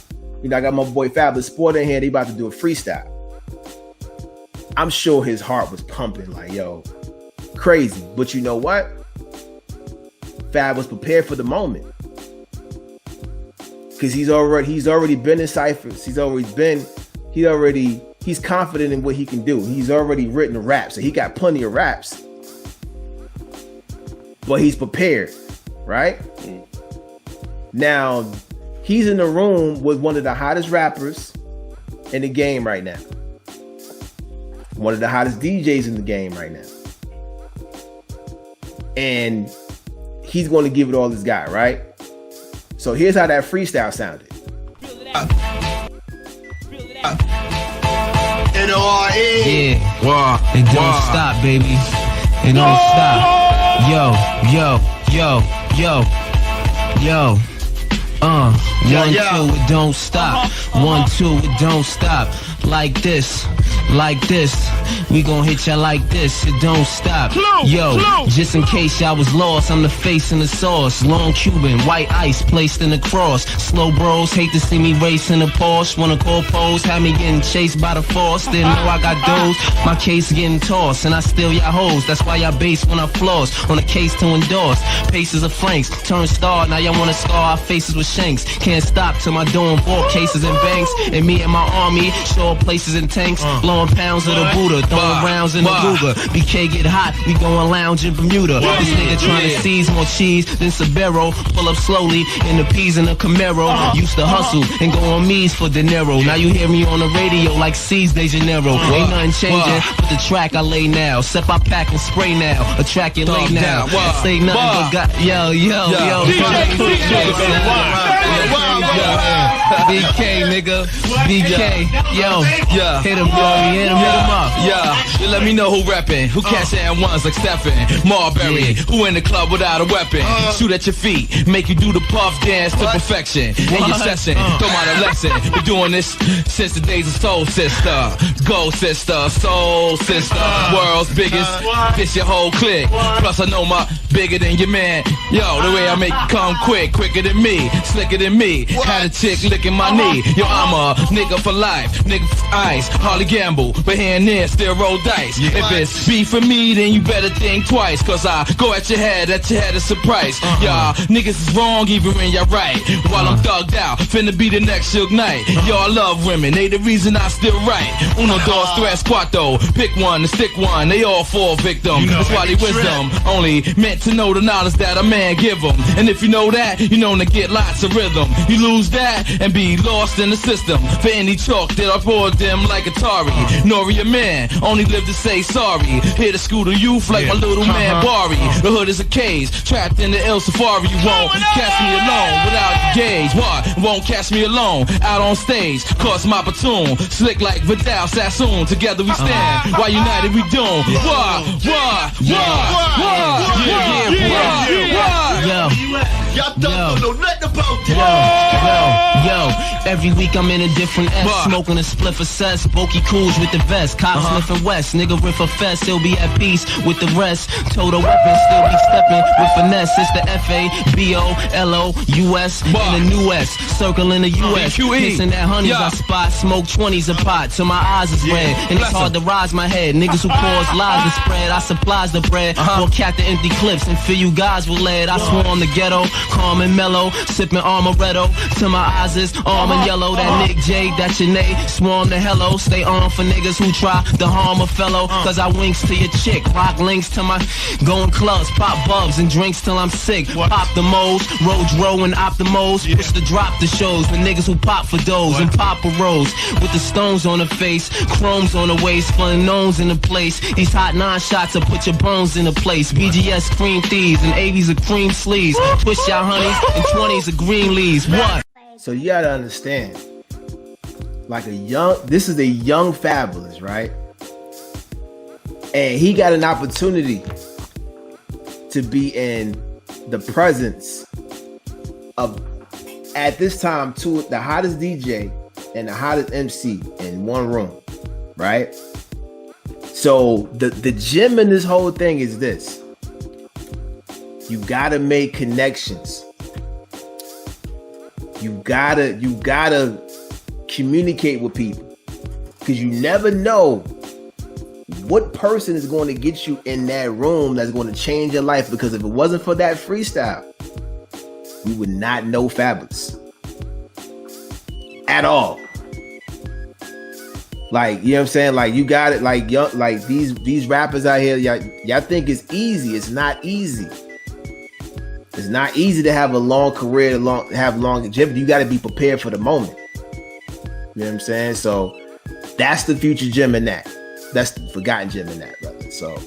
I got my boy Fabulous Sport in here. They about to do a freestyle. I'm sure his heart was pumping like, yo, crazy. But you know what? Fab was prepared for the moment. Because he's already been in ciphers. He's confident in what he can do. He's already written raps. So he got plenty of raps. But he's prepared, right? Now, he's in the room with one of the hottest rappers in the game right now. One of the hottest DJs in the game right now. And he's going to give it all he's got, right? So here's how that freestyle sounded. N-O-R-E. Yeah, wow. It don't stop, baby. It don't stop. Yo. 1, 2, it don't stop. 1, 2, it don't stop. Like this. We gon' hit ya like this, it don't stop. Yo, just in case y'all was lost, I'm the face in the sauce. Long Cuban, white ice placed in the cross. Slow bros hate to see me racing a Porsche. Wanna call pose, have me getting chased by the force. Didn't know I got those, my case getting tossed. And I steal y'all hoes, that's why y'all base when I floss. On a case to endorse, paces of francs. Turn star, now y'all wanna scar our faces with shanks. Can't stop till my doing bought cases and banks. And me and my army, show up places in tanks. Blowing pounds of the Buddha, throwing rounds in the Ruger. BK get hot, we going lounge in Bermuda. This nigga trying to seize more cheese than Sabero. Pull up slowly in the peas in the Camaro. Used to hustle and go on me's for dinero. Now you hear me on the radio like C's de Janeiro. Ain't nothing changing but the track I lay now. Step I pack and spray now. A track you lay now. Say nothing but got yo. BK nigga, BK, yo, hit him up. You let me know who reppin', who cashing at ones like Stephen Marbury, who in the club without a weapon. Shoot at your feet, make you do the puff dance to perfection. In your session, throw out a lesson. Been doing this since the days of Soul Sister, Go Sister, Soul Sister, world's biggest. This your whole clique. Plus I know my bigger than your man. Yo, the way I make it come quicker than me, slicker than me. Had a chick licking my knee. Yo, I'm a nigga for life, nigga for ice. Hardly gamble, but here and there still roll dice. If it's beef for me, then you better think twice. Cause I go at your head is a price. Y'all niggas is wrong even when y'all right. While I'm thugged out, finna be the next Suge Knight. Y'all love women, they the reason I still write. Uno, dos, tres, cuatro. Pick one and stick one, they all fall victim. That's why they wisdom only meant to know the knowledge that a man give them. And if you know that, you know to get lots of rhythm. You lose that and be lost in the system. For any chalk that I poured them like Atari. Nori a man, only live to say sorry. Here to school the youth like my little man Bari. The hood is a cage, trapped in the ill safari. You won't catch me alone without the gauge. What? Won't catch me alone out on stage. Cause my platoon, slick like Vidal Sassoon. Together we stand, while united we doom. Y'all don't know nothing about that. Yo, every week I'm in a different S, smoking a spliff of cess, Boki Coos with the vest, cop sniffing west, nigga riff a fest, he'll be at peace with the rest, total weapons, still be stepping with finesse, it's the FABOLOUS in the new S, circling the US, kissing that honeys I spot, smoke 20s a pot, till my eyes is red, and it's hard to rise my head, niggas who cause lies and spread, I supplies the bread, will cap the empty clips, and fill you guys with lead, I swarm the ghetto, calm and mellow, sipping amaretto, till my eyes is almond yellow, that Nick J, that Sinead, swarm the hello, stay on for niggas who try to harm a fellow, cause I winks to your chick, rock links to my going clubs, pop bubs and drinks till I'm sick, pop the moles, road row and optimos, push the drop the shows, the niggas who pop for doors and pop a rose, with the stones on the face, chromes on the waist, fun gnomes in the place, these hot 9 shots will put your bones in the place, BGS cream thieves and 80s are cream sleeves, twist y'all honeys and 20s are green leaves, what? So you gotta understand, like this is a young Fabulous, right? And he got an opportunity to be in the presence of, at this time, the hottest DJ and the hottest MC in one room, right? So the gem in this whole thing is this: you gotta make connections. You gotta communicate with people, because you never know what person is going to get you in that room that's going to change your life. Because if it wasn't for that freestyle, we would not know Fabulous at all. Like, you know what I'm saying? Like, you got it. Like, like these rappers out here, y'all think it's easy. It's not easy. It's not easy to have a long career, have longevity. You got to be prepared for the moment. You know what I'm saying? So that's the future gem in that. That's the forgotten gem in that, brother. So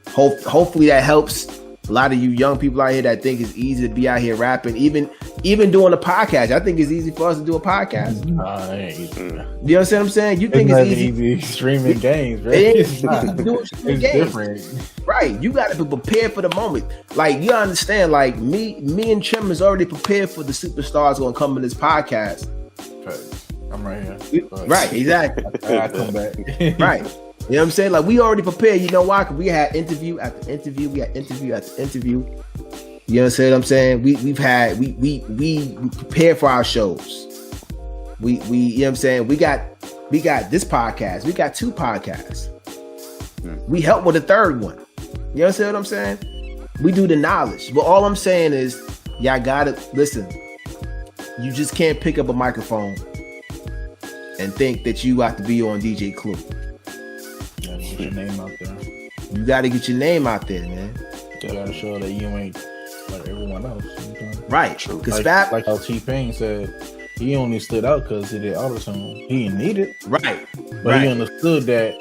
hopefully that helps a lot of you young people out here that think it's easy to be out here rapping, even doing a podcast. I think it's easy for us to do a podcast. You understand what I'm saying? You think it's easy streaming games, right? It's different. Right. You got to be prepared for the moment. Like, you understand, like me and Trim is already prepared for the superstars going to come in this podcast. I'm right here. Right, exactly. I come back. Right. You know what I'm saying? Like, we already prepared. You know why? Because we had interview after interview. We had interview after interview. You understand what I'm saying? We prepare for our shows. We you know what I'm saying? We got this podcast. We got 2 podcasts. We help with a 3rd one. You understand what I'm saying? We do the knowledge. But all I'm saying is, y'all gotta listen. You just can't pick up a microphone and think that you have to be on DJ Clue. Get your name out there. You got to get your name out there, man. You got to show that you ain't like everyone else. Right. True. Like how T-Pain said, he only stood out because he did autotune. He didn't need it. Right. But he understood that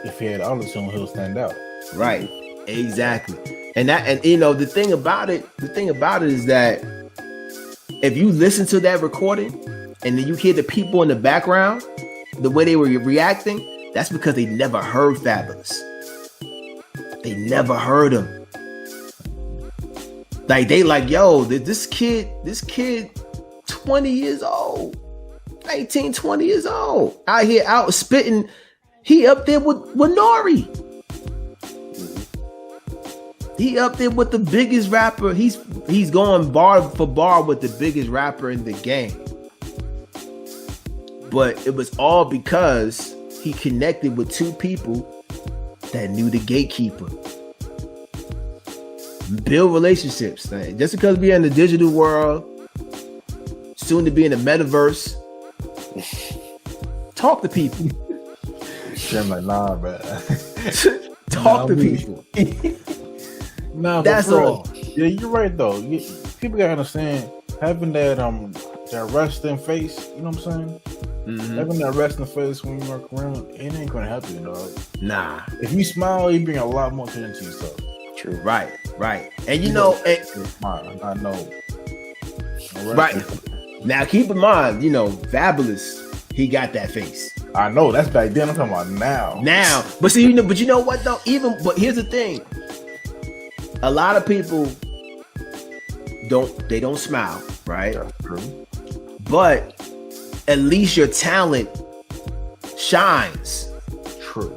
if he had autotune, he'll stand out. Right. Exactly. And you know, the thing about it is that if you listen to that recording and then you hear the people in the background, the way they were reacting, that's because they never heard Fabulous. They never heard him. Like, they like, yo, this kid 20 years old, 19, 20 years old, out here out spitting. He up there with Nori. He up there with the biggest rapper. He's going bar for bar with the biggest rapper in the game. But it was all because he connected with 2 people that knew the gatekeeper. Build relationships. Man. Just because we're in the digital world, soon to be in the metaverse, talk to people. I'm like, nah, bro. Talk to people. Nah, that's all. Yeah, you're right though. People gotta understand, having that resting face. You know what I'm saying? Mm-hmm. Having that resting face when you walk around, it ain't gonna help you, dog. Nah. If you smile, you bring a lot more attention to yourself. True. Right. And you know, I know. Right. Now, keep in mind, you know, Fabulous, he got that face. I know, that's back then. I'm talking about now. But see, you know what though? But here's the thing. A lot of people don't smile, right? That's true. But at least your talent shines. True.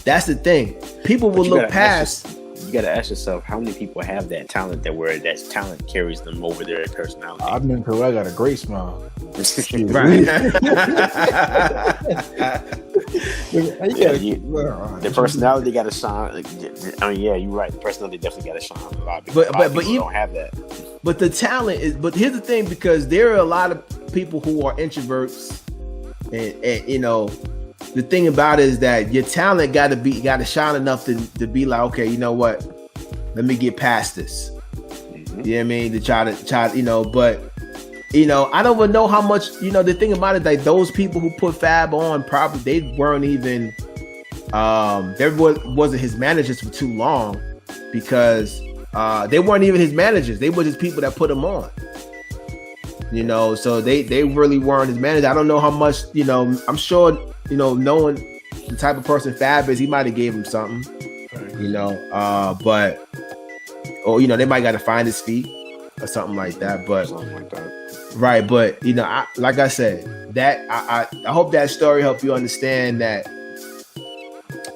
That's the thing. People will look past. You got to ask yourself, how many people have that talent that talent carries them over their personality? I mean, cause I got a great smile. Right. The personality got to shine. I mean, yeah, you're right. The personality definitely got to shine. A lot of people, But you don't have that. But the talent is. But here's the thing, because there are a lot of people who are introverts, and you know, the thing about it is that your talent got to shine enough to be like, okay, you know what? Let me get past this. Mm-hmm. You know what I mean? To try, you know, but. You know, I don't even know how much, you know, the thing about it, like those people who put Fab on, probably they weren't even, there wasn't his managers for too long, because they weren't even his managers. They were just people that put him on, you know, so they really weren't his managers. I don't know how much, you know, I'm sure, you know, knowing the type of person Fab is, he might have gave him something, you know, but, or, you know, they might got to find his feet or something like that, but. Something like that. Right, but you know, like I said, that I hope that story helped you understand that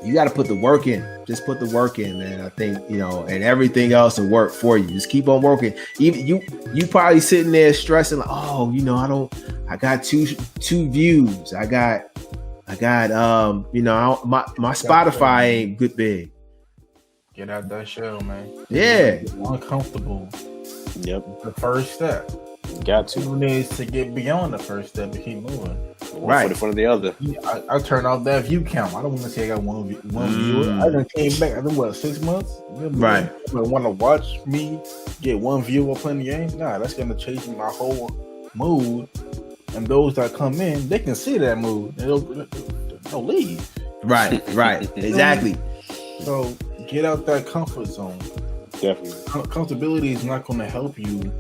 you got to put the work in. Just put the work in, man. I think, you know, and everything else will work for you. Just keep on working. Even you probably sitting there stressing like, oh, you know, I got two views. I got you know, my Spotify ain't good big. Get out that shell, man. Yeah. Uncomfortable. Yep. The first step. Got to. Who needs to get beyond the first step and keep moving? Right. For the front of the other. I turn off that view count. I don't want to say I got one viewer. I done came back. I think 6 months. Right. Want to watch me get one viewer playing the game? Nah, that's gonna change my whole mood. And those that come in, they can see that mood. They'll leave. Right. Exactly. So get out that comfort zone. Definitely. Comfortability is not going to help you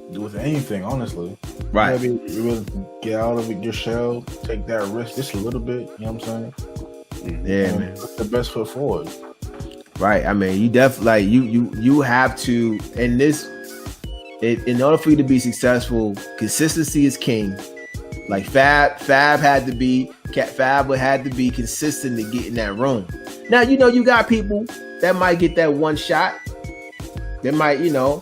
with anything, honestly. Right. Maybe you really get out of your shell, take that risk just a little bit. You know what I'm saying? Yeah, man. Put the best foot forward. Right. I mean, you definitely like you have to, and in order for you to be successful, consistency is king. Like Fab had to be consistent to get in that room. Now, you know, you got people that might get that one shot. They might, you know,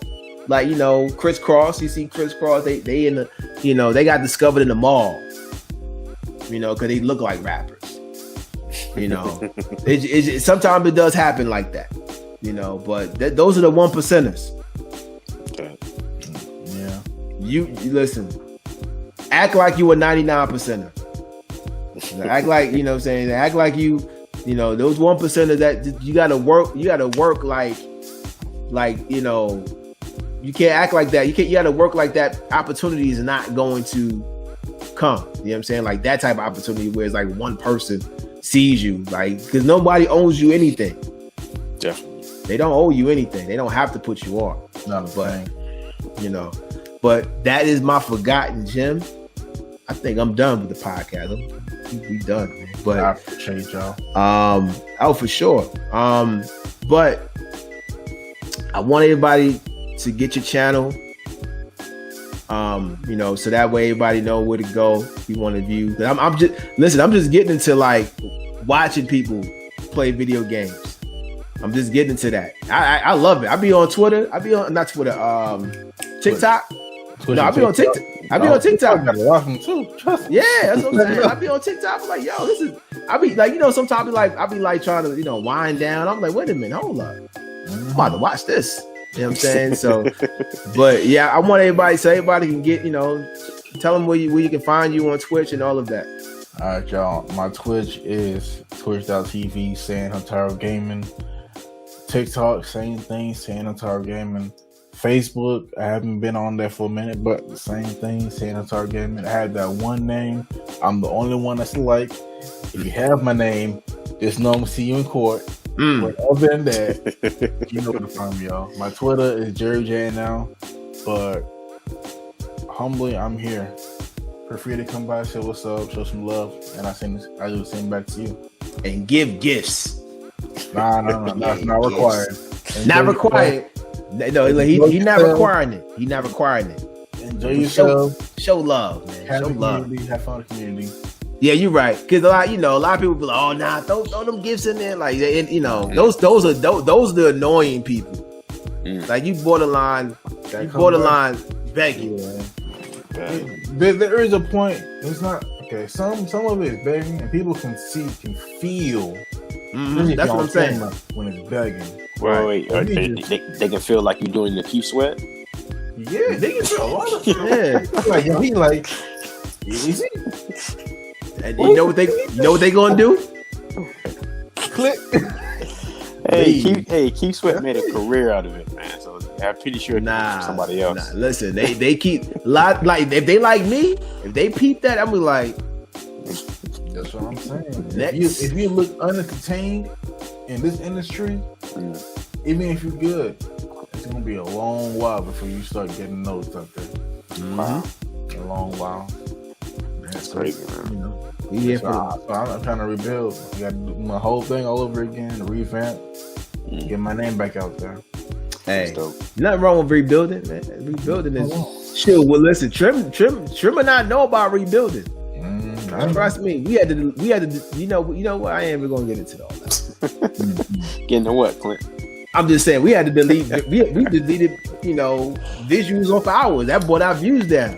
like, you know, Criss Cross. You see Criss Cross, they in the, you know, they got discovered in the mall, you know, because they look like rappers. You know, it sometimes it does happen like that, you know, but those are the 1%ers. Okay. Yeah. You listen, act like you a 99%er. Act like, you know what I'm saying? Act like you know, those 1%ers that you gotta work like, you know, you can't act like that. You gotta work like that opportunity is not going to come. You know what I'm saying? Like that type of opportunity where it's like one person sees you, like, because nobody owes you anything. Definitely. They don't owe you anything. They don't have to put you on. Not a thing. You know, but that is my forgotten gem. I think I'm done with the podcast. We done, man. But I appreciate y'all. Oh, for sure. But I want everybody to get your channel. You know, so that way everybody know where to go if you want to view. I'm just getting into like watching people play video games. I'm just getting into that. I love it. I be on Twitter. I be on not Twitter. TikTok. Twitter, No, I be on TikTok. I be on TikTok. I got a lot of them too. Trust me. Yeah, that's what I'm saying. I be on TikTok. I'm like, yo, this is. I be like, you know, sometimes I be like trying to, you know, wind down. I'm like, wait a minute, hold up. I'm about to watch this. You know what I'm saying? So, but yeah, I want everybody so everybody can get, you know, tell them where you can find you on Twitch and all of that. All right, y'all. My Twitch is twitch.tv San Hataro Gaming. TikTok, same thing, San Hataro Gaming. Facebook, I haven't been on there for a minute, but the same thing, San Hataro Gaming. I have that one name. I'm the only one that's alike. If you have my name, just know I'm gonna see you in court. But other than that, you know where to find me, y'all. My Twitter is Jerry J now, but humbly, I'm here. Feel free to come by, say what's up, show some love, and I do the same back to you. And give gifts. Nah, that's not required. Not required. No, he not requiring it. He not requiring it. Enjoy yourself. Show love, man. Have show love. Have fun with the community. Yeah, you're right. Because a lot of people be like, "Oh, nah, throw them gifts in there." Like, those are the annoying people. Like you borderline begging. There is a point. It's not okay. Some of it is begging, and people can feel. That's what I'm saying. When it's begging. Wait. They can feel like you're doing the keep sweat. Yeah, they can feel a lot of stuff. Yeah, like he like easy. And you know what they gonna do? Click. Keith Sweat made a career out of it, man. So I'm pretty sure somebody else. Listen, they keep like if they like me, if they peep that, I'm like, that's what I'm saying. Next. If you look unentertained in this industry, even if you're good, it's gonna be a long while before you start getting noticed out there. Wow, a long while. That's crazy, man. I'm trying to rebuild. I got to do my whole thing all over again, revamp, get my name back out there. Hey, nothing wrong with rebuilding, man. Rebuilding is shit. Well, listen, Trim and I know about rebuilding. Trust me, we had to. You know what I am. We're gonna get into all that. Get into what, Clint? I'm just saying we had to delete. we deleted, visuals off ours. That brought our views down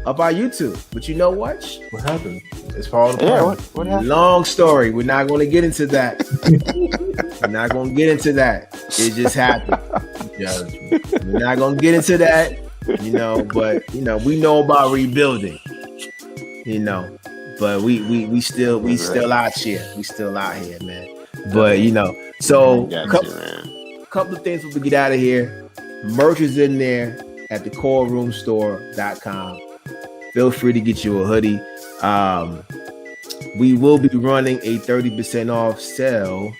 up our YouTube. But you know what? What happened? It's fall apart. What happened? Long story. We're not going to get into that. We're not going to get into that. It just happened. Yeah, we're not going to get into that. But we know about rebuilding. But we still out here. We still out here, man. But so couple of things before we get out of here. Merch is in there at the chordroomstore.com. Feel free to get you a hoodie. We will be running a 30% off sale.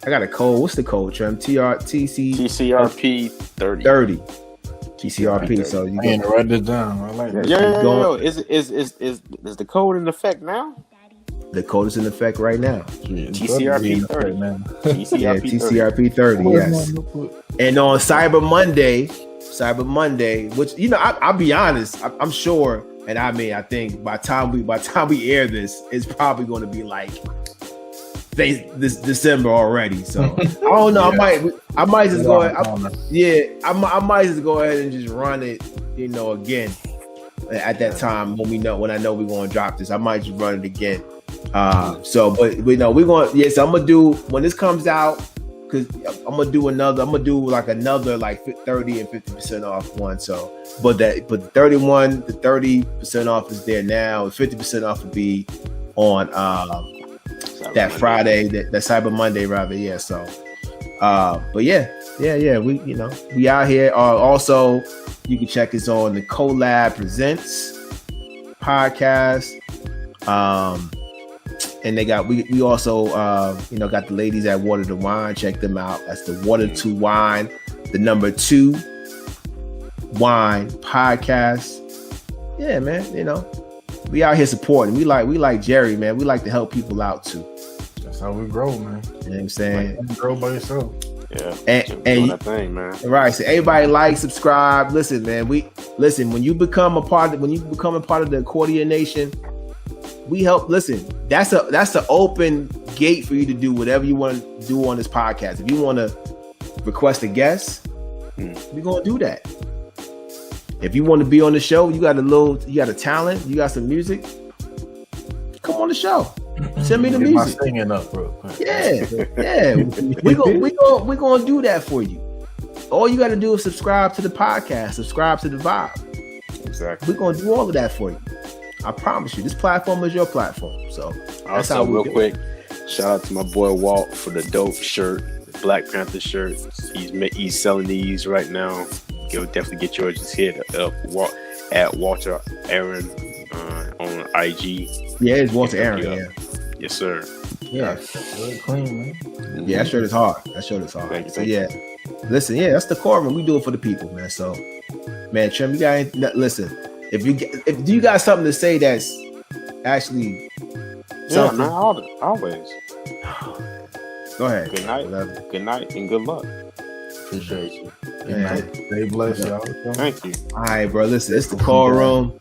I got a code. What's the code, Trim? TCRP 30. TCRP. So you can write this down. I like that. Yo. Is the code in effect now? The code is in effect right now. TCRP 30. TCRP 30. Yes. And on Cyber Monday, which I'll be honest, I'm sure, and I think by the time we air this, it's probably going to be like this December already. So I don't know. I might just go ahead. I might just go ahead and just run it, again at that time when I know we're going to drop this. I might just run it again. So we're going. Yes, I'm gonna do when this comes out. Cause I'm gonna do another like 30 and 50% off one. So, but the 30% off is there now. 50% off will be on that Friday, that Cyber Monday rather. Yeah. So, but yeah. We out here. Also, you can check us on the Collab Presents podcast. And we also got the ladies at Water to Wine. Check them out. That's the Water to Wine, the number 2 Wine podcast. Yeah, man. We out here supporting. We like Jerry, man. We like to help people out too. That's how we grow, man. You know what I'm saying? Like, grow by yourself. Yeah. And that thing, man. Right. So everybody like, subscribe. Listen, man. When you become a part of the Accordion Nation, we help. Listen, that's an open gate for you to do whatever you want to do on this podcast. If you want to request a guest, we're gonna do that. If you want to be on the show, you got a talent, you got some music, come on the show. Send me the music. My singing up, bro. Yeah. We gonna do that for you. All you got to do is subscribe to the podcast, subscribe to the vibe. Exactly. We're gonna do all of that for you. I promise you, this platform is your platform. So that's also, how we real do. Quick, shout out to my boy Walt for the dope shirt, the Black Panther shirt. He's selling these right now. You'll definitely get yours. Just hit up at Walter Aaron on IG. Yeah, it's Walter Aaron. Yeah. Yes, sir. Yeah. Really clean, man. Yeah, that shirt is hard. Thank So you. yeah, listen. Yeah, that's the Chord Room. We do it for the people, man. So, man, Trim, you got listen. If you got something to say that's actually something, man, always. Go ahead. Good night. Whatever. Good night and good luck. Appreciate you. Good night. Stay blessed, y'all. Thank you. All right, bro. Listen, it's the Chord Room.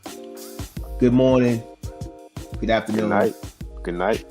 Good morning. Good afternoon. Good night. Good night.